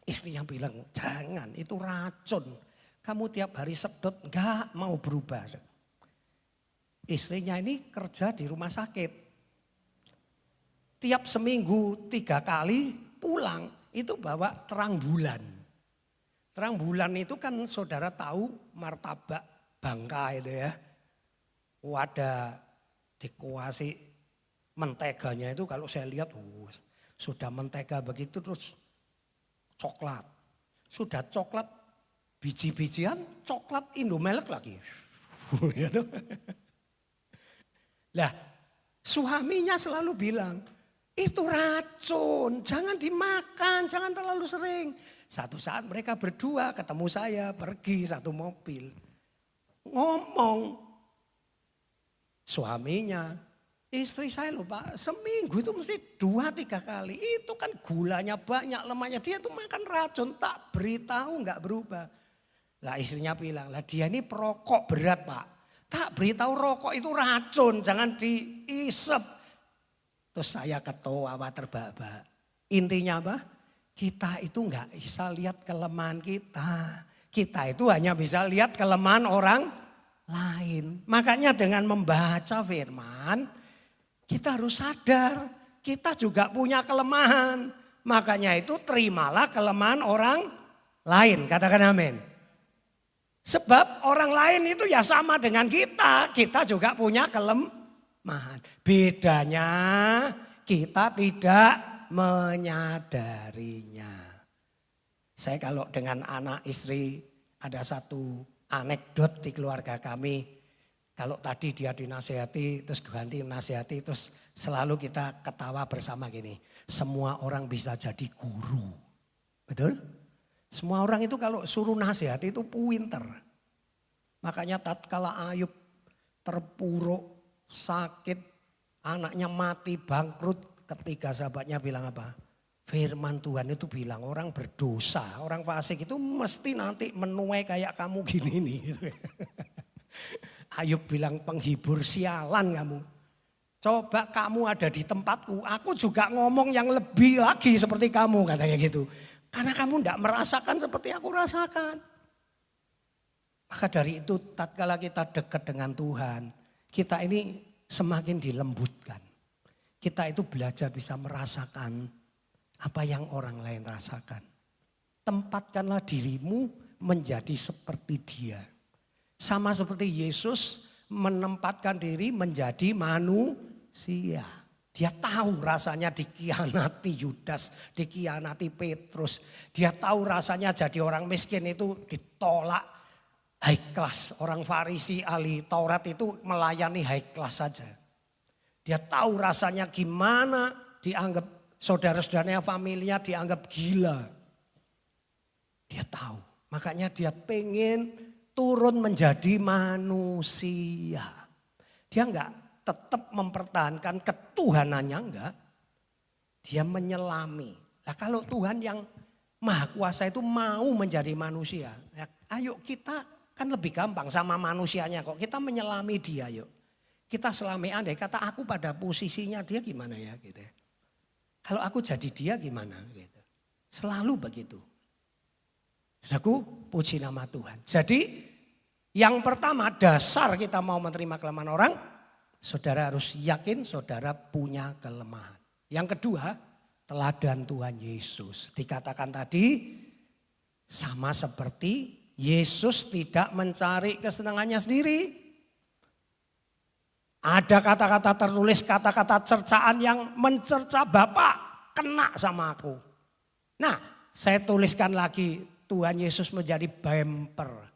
Istrinya bilang, jangan itu racun. Kamu tiap hari sedot enggak mau berubah. Istrinya ini kerja di rumah sakit. Tiap seminggu 3 kali pulang itu bawa terang bulan. Terang bulan itu kan saudara tahu martabak bangka itu ya. Wadah dikuasi menteganya itu kalau saya lihat sudah mentega begitu terus coklat. Sudah coklat biji-bijian coklat Indomelek lagi. Lah suaminya selalu bilang itu racun, jangan dimakan, jangan terlalu sering. Satu saat mereka berdua ketemu saya pergi satu mobil. Ngomong suaminya, istri saya loh Pak, seminggu itu mesti 2-3 kali. Itu kan gulanya banyak, lemaknya. Dia tuh makan racun, tak beritahu nggak berubah. Lah istrinya bilang, lah dia ini perokok berat Pak. Tak beritahu rokok itu racun, jangan diisep. Terus saya ketawa terbahak-bahak. Intinya apa? Kita itu nggak bisa lihat kelemahan kita. Kita itu hanya bisa lihat kelemahan orang lain. Makanya dengan membaca firman, kita harus sadar kita juga punya kelemahan. Makanya itu terimalah kelemahan orang lain. Katakan amin. Sebab orang lain itu ya sama dengan kita. Kita juga punya kelemahan. Bedanya kita tidak menyadarinya. Saya kalau dengan anak istri ada satu anekdot di keluarga kami. Kalau tadi dia dinasehati terus ganti nasihati terus selalu kita ketawa bersama gini. Semua orang bisa jadi guru. Betul? Semua orang itu kalau suruh nasihati itu pinter. Makanya tatkala Ayub terpuruk, sakit, anaknya mati, bangkrut. Ketiga sahabatnya bilang apa? Firman Tuhan itu bilang orang berdosa, orang fasik itu mesti nanti menuai kayak kamu gini nih. Ayub bilang penghibur sialan kamu. Coba kamu ada di tempatku, aku juga ngomong yang lebih lagi seperti kamu katanya gitu. Karena kamu tidak merasakan seperti aku rasakan. Maka dari itu tatkala kita dekat dengan Tuhan, kita ini semakin dilembutkan. Kita itu belajar bisa merasakan apa yang orang lain rasakan. Tempatkanlah dirimu menjadi seperti dia. Sama seperti Yesus menempatkan diri menjadi manusia. Dia tahu rasanya dikhianati Yudas, dikhianati Petrus. Dia tahu rasanya jadi orang miskin itu ditolak high class. Orang Farisi ahli Taurat itu melayani high class saja. Dia tahu rasanya gimana dianggap saudara-saudaranya familinya dianggap gila. Dia tahu. Makanya dia pengen turun menjadi manusia. Dia enggak tetap mempertahankan ketuhanannya enggak. Dia menyelami. Nah kalau Tuhan yang Maha Kuasa itu mau menjadi manusia. Ya, ayo kita kan lebih gampang sama manusianya kok. Kita menyelami dia yuk. Kita selami andai kata aku pada posisinya dia gimana ya gitu. Kalau aku jadi dia gimana gitu. Selalu begitu. Saudaraku puji nama Tuhan. Jadi yang pertama dasar kita mau menerima kelemahan orang. Saudara harus yakin saudara punya kelemahan. Yang kedua, teladan Tuhan Yesus. Dikatakan tadi sama seperti Yesus tidak mencari kesenangannya sendiri. Ada kata-kata tertulis, kata-kata cercaan yang mencerca Bapak kena sama aku. Nah, saya tuliskan lagi Tuhan Yesus menjadi bumper.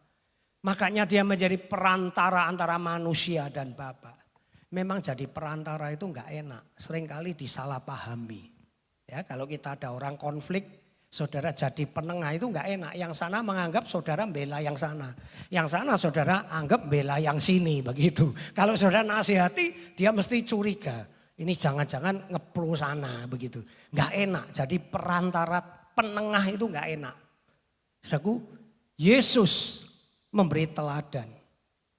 Makanya dia menjadi perantara antara manusia dan Bapa. Memang jadi perantara itu enggak enak. Seringkali disalahpahami. Ya, kalau kita ada orang konflik, saudara jadi penengah itu enggak enak. Yang sana menganggap saudara bela yang sana. Yang sana saudara anggap bela yang sini begitu. Kalau saudara nasihati, dia mesti curiga. Ini jangan-jangan ngepro sana begitu. Enggak enak. Jadi perantara penengah itu enggak enak. Saudaraku, Yesus memberi teladan.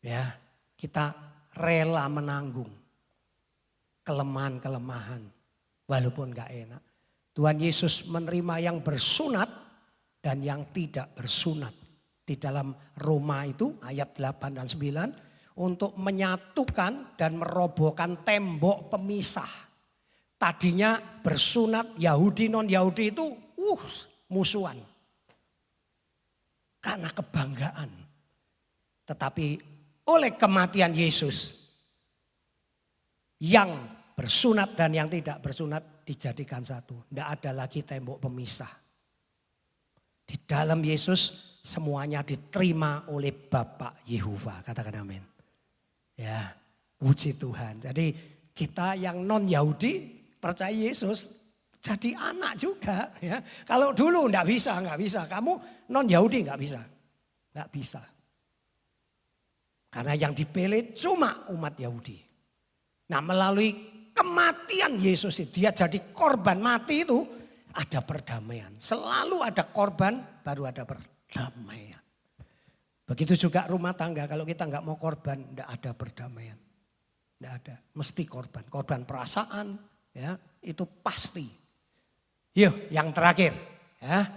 Ya, kita rela menanggung kelemahan-kelemahan walaupun gak enak. Tuhan Yesus menerima yang bersunat dan yang tidak bersunat. Di dalam Roma itu ayat 8 dan 9 untuk menyatukan dan merobohkan tembok pemisah. Tadinya bersunat Yahudi non-Yahudi itu musuhan. Karena kebanggaan. Tetapi oleh kematian Yesus yang bersunat dan yang tidak bersunat dijadikan satu. Tidak ada lagi tembok pemisah. Di dalam Yesus semuanya diterima oleh Bapa Yehova. Katakan amin. Ya, puji Tuhan. Jadi kita yang non-Yahudi percaya Yesus jadi anak juga. Ya. Kalau dulu nggak bisa. Kamu non-Yahudi nggak bisa. Karena yang dipilih cuma umat Yahudi. Nah, melalui kematian Yesus dia jadi korban mati itu ada perdamaian. Selalu ada korban baru ada perdamaian. Begitu juga rumah tangga, kalau kita nggak mau korban nggak ada perdamaian. Nggak ada, mesti korban. Korban perasaan ya itu pasti. Yuk yang terakhir ya.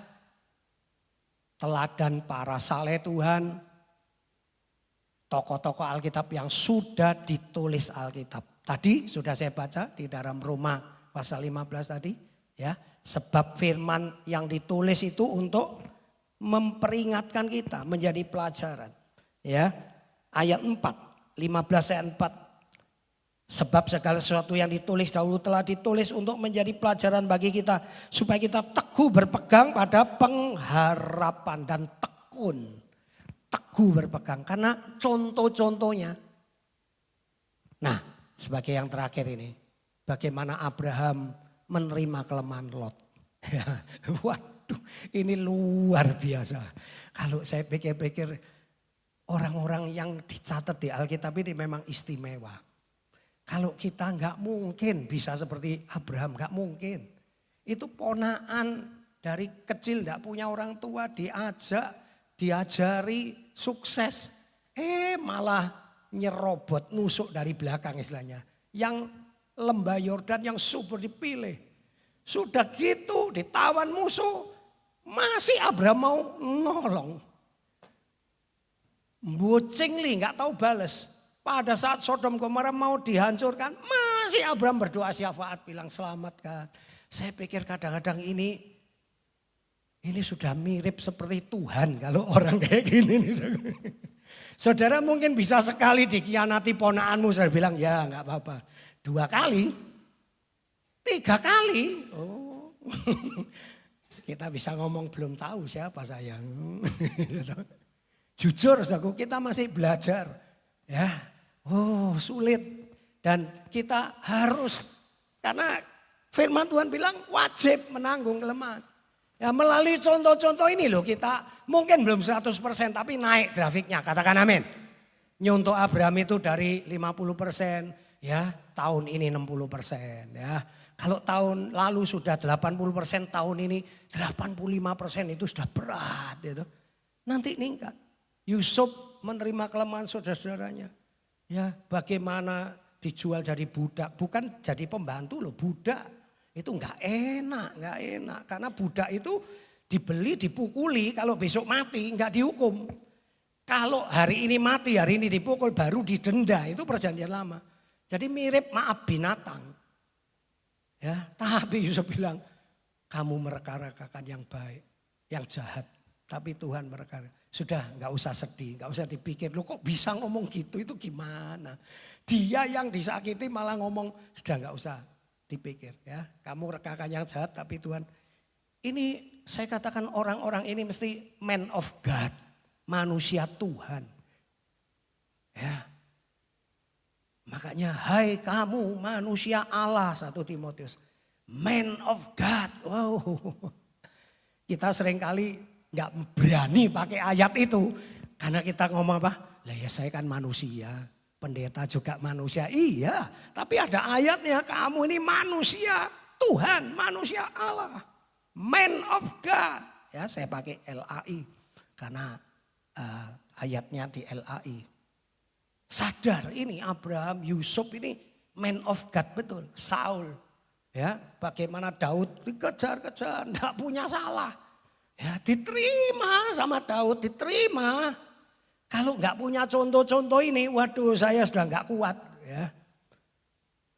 Teladan para saleh Tuhan, tokoh-tokoh Alkitab yang sudah ditulis Alkitab. Tadi sudah saya baca di dalam Roma pasal 15 tadi. Ya, sebab firman yang ditulis itu untuk memperingatkan kita menjadi pelajaran. Ya, ayat 4, 15 ayat 4. Sebab segala sesuatu yang ditulis dahulu telah ditulis untuk menjadi pelajaran bagi kita. Supaya kita teguh berpegang pada pengharapan dan tekun. Teguh berpegang karena contoh-contohnya. Nah, sebagai yang terakhir ini, bagaimana Abraham menerima kelemahan Lot. Waduh, ini luar biasa. Kalau saya pikir-pikir orang-orang yang dicatat di Alkitab ini memang istimewa. Kalau kita nggak mungkin bisa seperti Abraham, nggak mungkin. Itu ponaan dari kecil nggak punya orang tua, diajari sukses. Malah nyerobot, nusuk dari belakang istilahnya. Yang lembah Yordan yang subur dipilih. Sudah gitu ditawan musuh, masih Abraham mau nolong. Bucingli nggak tahu balas. Pada saat Sodom Gomora mau dihancurkan, masih Abraham berdoa syafaat bilang selamatkan. Saya pikir kadang-kadang ini sudah mirip seperti Tuhan kalau orang kayak gini. Saudara mungkin bisa sekali dikhianati ponaanmu, saya bilang ya nggak apa-apa. 2 kali, 3 kali. Oh, kita bisa ngomong belum tahu siapa saya. Jujur saudaraku, kita masih belajar. Ya, sulit. Dan kita harus, karena firman Tuhan bilang wajib menanggung kelemahan. Ya, melalui contoh-contoh ini loh kita mungkin belum 100% tapi naik grafiknya, katakan amin. Nyontoh Abraham itu dari 50%, ya tahun ini 60%. Ya. Kalau tahun lalu sudah 80%, tahun ini 85% itu sudah berat. Gitu. Nanti meningkat. Yusuf menerima kelemahan saudara-saudaranya. Ya, bagaimana dijual jadi budak, bukan jadi pembantu loh, budak. Itu enggak enak. Karena budak itu dibeli, dipukuli, kalau besok mati enggak dihukum. Kalau hari ini mati, hari ini dipukul, baru didenda, itu perjanjian lama. Jadi mirip maaf binatang. Ya, tapi Yusuf bilang, kamu mereka-rekakan yang baik, yang jahat. Tapi Tuhan mereka, sudah nggak usah sedih, nggak usah dipikir. Loh kok bisa ngomong gitu, itu gimana? Dia yang disakiti malah ngomong, sudah nggak usah dipikir. Ya, kamu rekakan yang jahat, tapi Tuhan. Ini saya katakan orang-orang ini mesti man of God, manusia Tuhan. Ya, makanya hai kamu manusia Allah, 1 Timotius. Man of God, wow. Kita seringkali nggak berani pakai ayat itu. Karena kita ngomong apa? Lah ya saya kan manusia, pendeta juga manusia. Iya, tapi ada ayatnya kamu ini manusia Tuhan, manusia Allah. Man of God. Ya saya pakai LAI. Karena ayatnya di LAI. Sadar ini Abraham, Yusuf ini man of God betul, Saul. Ya, bagaimana Daud dikejar-kejar, enggak punya salah. Ya, diterima sama Daud, diterima. Kalau enggak punya contoh-contoh ini, waduh saya sudah enggak kuat. Ya.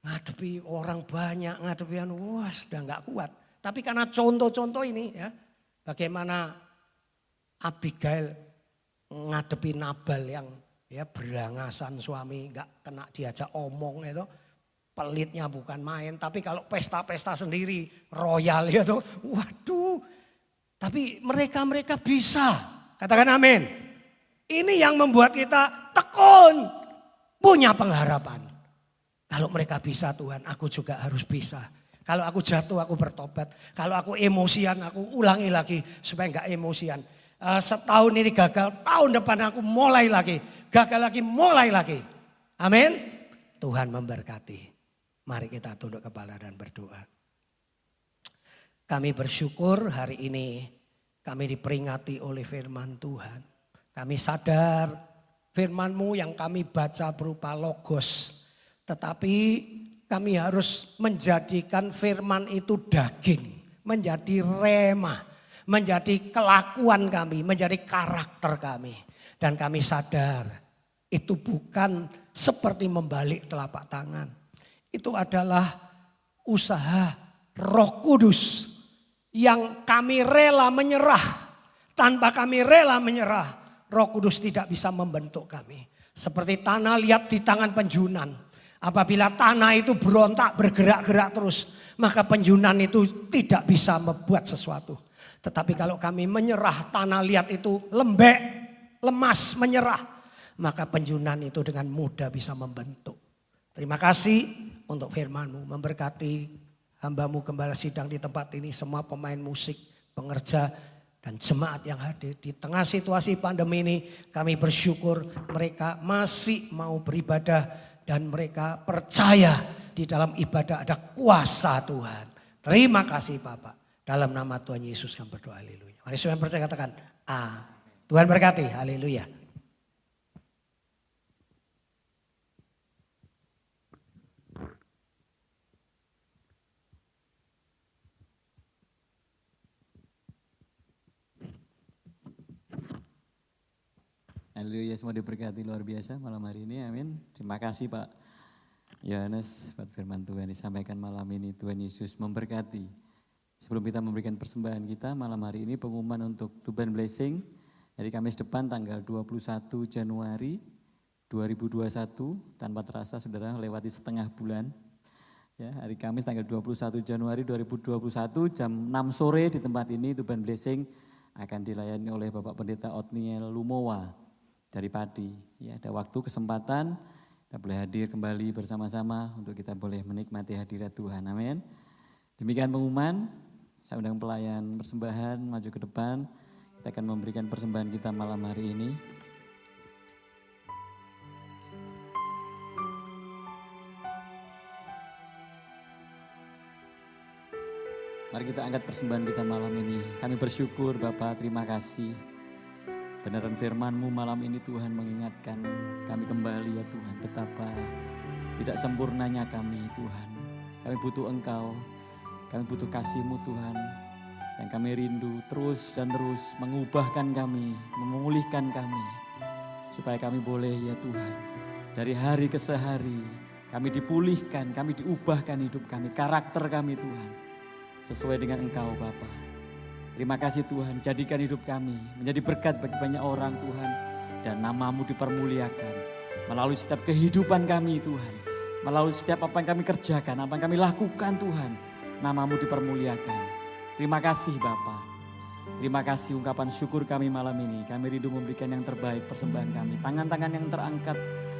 Ngadepi orang banyak, ngadepi wah sudah enggak kuat. Tapi karena contoh-contoh ini ya, bagaimana Abigail ngadepi Nabal yang ya berangasan suami, enggak kena diajak omong itu. Pelitnya bukan main, tapi kalau pesta-pesta sendiri royal ya tuh, waduh. Tapi mereka bisa, katakan amin. Ini yang membuat kita tekun, punya pengharapan. Kalau mereka bisa Tuhan, aku juga harus bisa. Kalau aku jatuh aku bertobat, kalau aku emosian aku ulangi lagi supaya enggak emosian. Setahun ini gagal, tahun depan aku mulai lagi, gagal lagi, mulai lagi. Amin. Tuhan memberkati. Mari kita tunduk kepala dan berdoa. Kami bersyukur hari ini kami diperingati oleh firman Tuhan. Kami sadar firman-Mu yang kami baca berupa logos. Tetapi kami harus menjadikan firman itu daging. Menjadi rema. Menjadi kelakuan kami. Menjadi karakter kami. Dan kami sadar itu bukan seperti membalik telapak tangan. Itu adalah usaha Roh Kudus yang kami rela menyerah. Tanpa kami rela menyerah, Roh Kudus tidak bisa membentuk kami. Seperti tanah liat di tangan penjunan. Apabila tanah itu berontak bergerak-gerak terus, maka penjunan itu tidak bisa membuat sesuatu. Tetapi kalau kami menyerah, tanah liat itu lembek, lemas, menyerah, maka penjunan itu dengan mudah bisa membentuk. Terima kasih untuk firman-Mu, memberkati hamba-Mu gembala sidang di tempat ini, semua pemain musik, pengerja dan jemaat yang hadir. Di tengah situasi pandemi ini kami bersyukur mereka masih mau beribadah dan mereka percaya di dalam ibadah ada kuasa Tuhan. Terima kasih Bapak. Dalam nama Tuhan Yesus kami berdoa, haleluya. Mari semua yang percaya katakan, Tuhan berkati, haleluya. Haleluya, semua diberkati luar biasa malam hari ini, amin. Terima kasih Pak Yohanes buat firman Tuhan disampaikan malam ini. Tuhan Yesus memberkati. Sebelum kita memberikan persembahan kita malam hari ini, pengumuman untuk Tuban Blessing dari Kamis depan tanggal 21 Januari 2021. Tanpa terasa saudara lewati setengah bulan. Ya, hari Kamis tanggal 21 Januari 2021 jam 6 sore di tempat ini Tuban Blessing akan dilayani oleh Bapak Pendeta Otniel Lumowa dari Padi. Ya, ada waktu kesempatan kita boleh hadir kembali bersama-sama untuk kita boleh menikmati hadirat Tuhan. Amin. Demikian pengumuman. Saya undang pelayan persembahan maju ke depan. Kita akan memberikan persembahan kita malam hari ini. Mari kita angkat persembahan kita malam ini. Kami bersyukur Bapak, terima kasih. Benaran firman-Mu malam ini Tuhan mengingatkan kami kembali ya Tuhan. Betapa tidak sempurnanya kami Tuhan. Kami butuh Engkau, kami butuh kasih-Mu Tuhan. Yang kami rindu terus dan terus mengubahkan kami, memulihkan kami. Supaya kami boleh ya Tuhan, dari hari ke sehari kami dipulihkan, kami diubahkan hidup kami, karakter kami Tuhan. Sesuai dengan Engkau Bapa. Terima kasih Tuhan, jadikan hidup kami menjadi berkat bagi banyak orang Tuhan. Dan nama-Mu dipermuliakan melalui setiap kehidupan kami Tuhan. Melalui setiap apa yang kami kerjakan, apa yang kami lakukan Tuhan. Nama-Mu dipermuliakan. Terima kasih Bapa. Terima kasih ungkapan syukur kami malam ini. Kami rindu memberikan yang terbaik persembahan kami. Tangan-tangan yang terangkat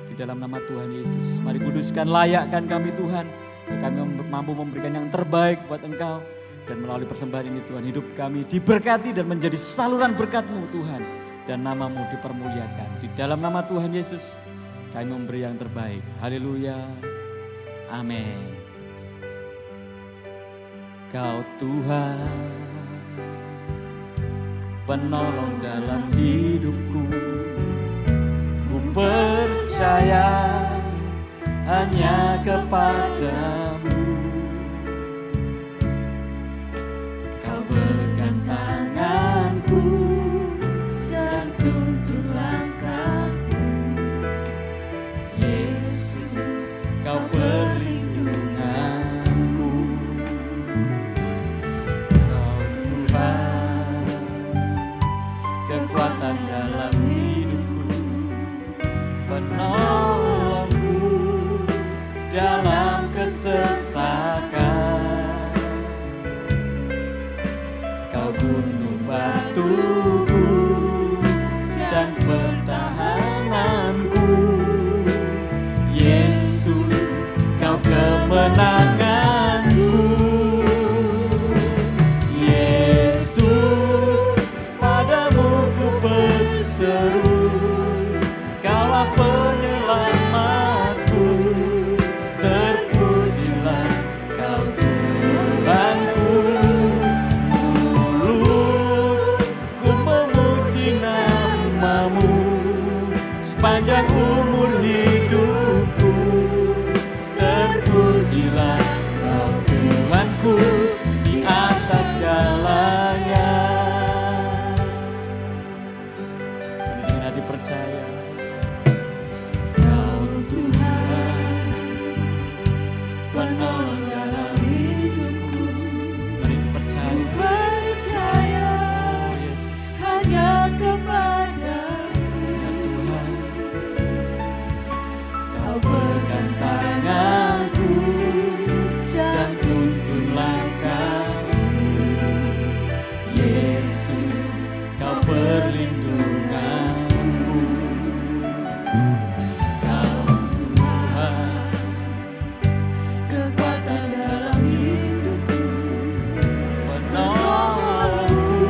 di dalam nama Tuhan Yesus. Mari kuduskan, layakkan kami Tuhan. Kami mampu memberikan yang terbaik buat Engkau. Dan melalui persembahan ini Tuhan, hidup kami diberkati dan menjadi saluran berkat-Mu Tuhan. Dan nama-Mu dipermuliakan. Di dalam nama Tuhan Yesus kami memberi yang terbaik. Haleluya. Amin. Kau Tuhan penolong dalam hidupku. Ku percaya hanya kepadamu. Kau pegang tanganku dan tuntun langkahku. Yesus, kau perlindunganku. Kau Tuhan, kekuatan dalam hidupku, penolongku dalam kesesakan. Kau gunung batuku dan pertahananku. Yesus, kau kemenanganku. Yesus, padamu ku berseru. Kaulah penyelamatku. Terpujilah kau Tuhanku. Mulut ku memuji namamu sepanjang umur hidupku. Terpujilah kau Tuhanku di atas segalanya. Dengan hati percaya, kau Tuhan, penolong dalam hidupku. Mari dipercaya. Percaya Oh Yesus, hanya kepadamu. ya Tuhan, Kau pegang tanganku dan tuntun langkahku. Yesus, kau perlindunganku. Kau Tuhan, kekuatan dalam hidupku, penolongku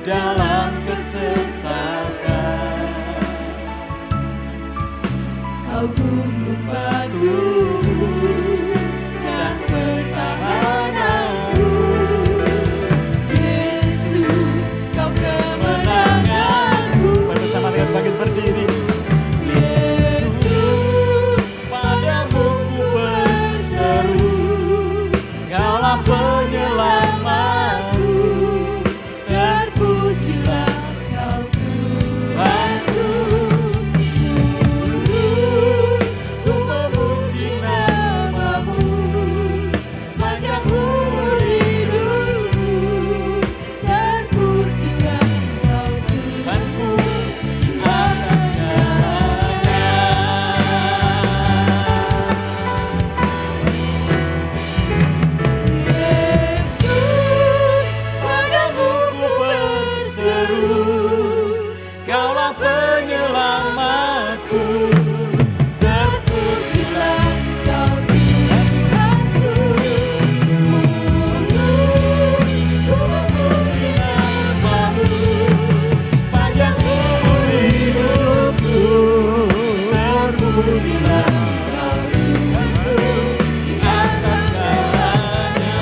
dalam kesesakan. Kau gunung batuku dan pertahananku. Yesus, kau kemenanganku. Bersama dengan bangkit berdiri. Yesus, padamu ku berseru. Kaulah penyelamatku. Terpujilah kau Tuhanku. Ku memuji namamu sepanjang umur hidupku. Terpujilah kau Tuhanku di atas segalanya. Yesus, padamu ku berseru. Kaulah penyelamatku. Terpujilah kau Tuhanku. Ku memuji namamu sepanjang umur hidupku. Terpujilah kau Tuhanku di atas segalanya.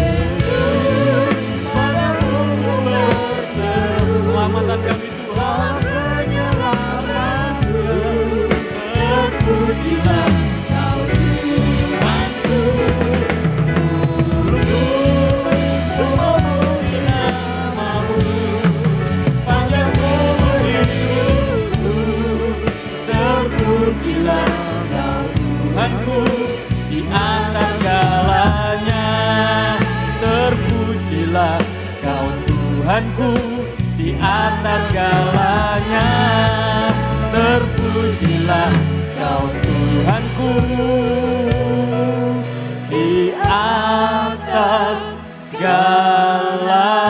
Yesus, padamu ku berseru. Selamatan kami Tuhan, penyelamatku. Terpujilah kau Tuhanku. Ku memuji namamu sepanjang umur hidupku. Terpujilah kau Tuhanku di atas segalanya. Terpujilah kau Tuhanku di atas segalanya. Terpujilah kau Tuhanku di atas segalanya.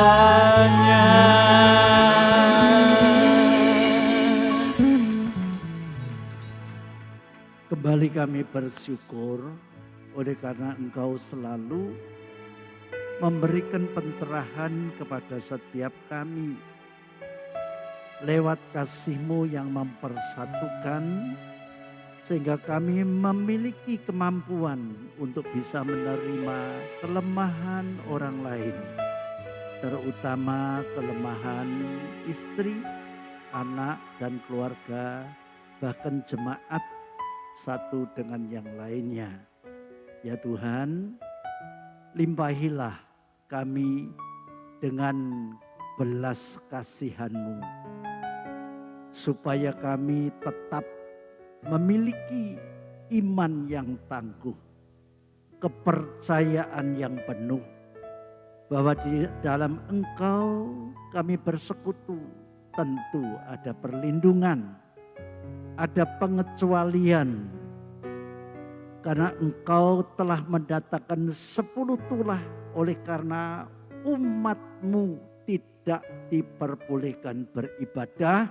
Kembali kami bersyukur oleh karena Engkau selalu memberikan pencerahan kepada setiap kami. Lewat kasih-Mu yang mempersatukan sehingga kami memiliki kemampuan untuk bisa menerima kelemahan orang lain, terutama kelemahan istri, anak, dan keluarga, bahkan jemaat satu dengan yang lainnya. Ya Tuhan, limpahilah kami dengan belas kasihan-Mu, supaya kami tetap memiliki iman yang tangguh, kepercayaan yang penuh, bahwa di dalam Engkau kami bersekutu. Tentu ada perlindungan, ada pengecualian, karena Engkau telah mendatangkan 10 tulah oleh karena umat-Mu tidak diperbolehkan beribadah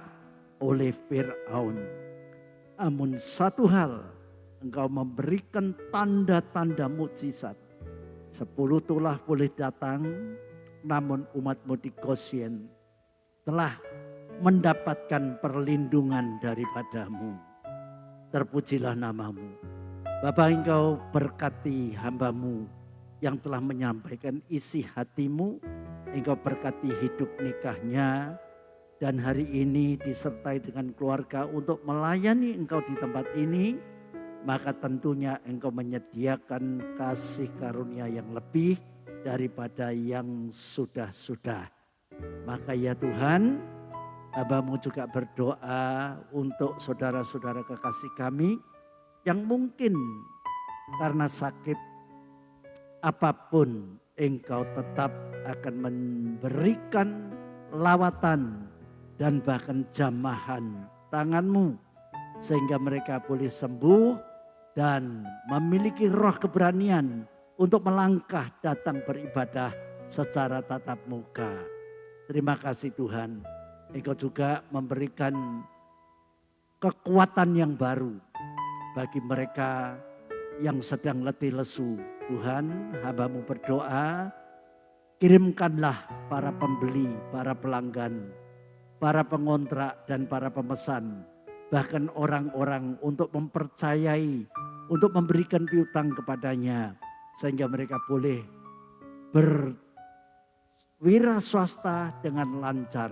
oleh Fir'aun. Namun satu hal, Engkau memberikan tanda-tanda mukjizat. 10 tulah boleh datang, namun umat-Mu di Gosyen telah mendapatkan perlindungan daripada-Mu. Terpujilah nama-Mu. Bapa, Engkau berkati hamba-Mu yang telah menyampaikan isi hati-Mu. Engkau berkati hidup nikahnya, dan hari ini disertai dengan keluarga untuk melayani Engkau di tempat ini. Maka tentunya Engkau menyediakan kasih karunia yang lebih daripada yang sudah-sudah. Maka ya Tuhan, hamba-Mu juga berdoa untuk saudara-saudara kekasih kami yang mungkin karena sakit apapun, Engkau tetap akan memberikan lawatan dan bahkan jamahan tangan-Mu, sehingga mereka boleh sembuh dan memiliki roh keberanian untuk melangkah datang beribadah secara tatap muka. Terima kasih Tuhan, Engkau juga memberikan kekuatan yang baru bagi mereka yang sedang letih lesu. Tuhan, hamba-Mu berdoa, kirimkanlah para pembeli, para pelanggan, para pengontrak dan para pemesan, bahkan orang-orang untuk mempercayai, untuk memberikan piutang kepadanya, sehingga mereka boleh berwira swasta dengan lancar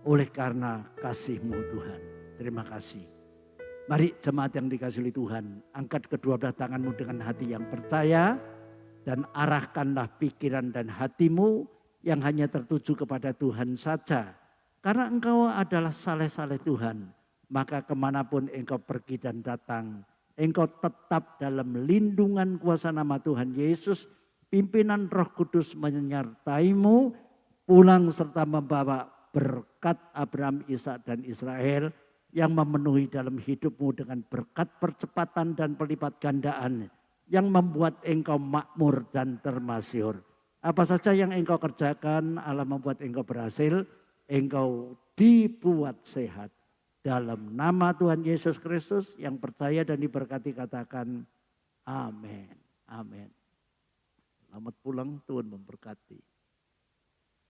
oleh karena kasih-Mu Tuhan. Terima kasih. Mari jemaat yang dikasihi oleh Tuhan, angkat kedua belah tangan-Mu dengan hati yang percaya dan arahkanlah pikiran dan hati-Mu yang hanya tertuju kepada Tuhan saja. Karena Engkau adalah saleh-saleh Tuhan, maka kemanapun Engkau pergi dan datang, Engkau tetap dalam lindungan kuasa nama Tuhan Yesus. Pimpinan Roh Kudus menyertai-Mu, pulang serta membawa berkat Abraham, Ishak dan Israel yang memenuhi dalam hidup-Mu dengan berkat percepatan dan pelipat gandaan yang membuat Engkau makmur dan termasyhur. Apa saja yang Engkau kerjakan, Allah membuat Engkau berhasil, Engkau dibuat sehat. Dalam nama Tuhan Yesus Kristus yang percaya dan diberkati katakan amin. Amin. Selamat pulang, Tuhan memberkati.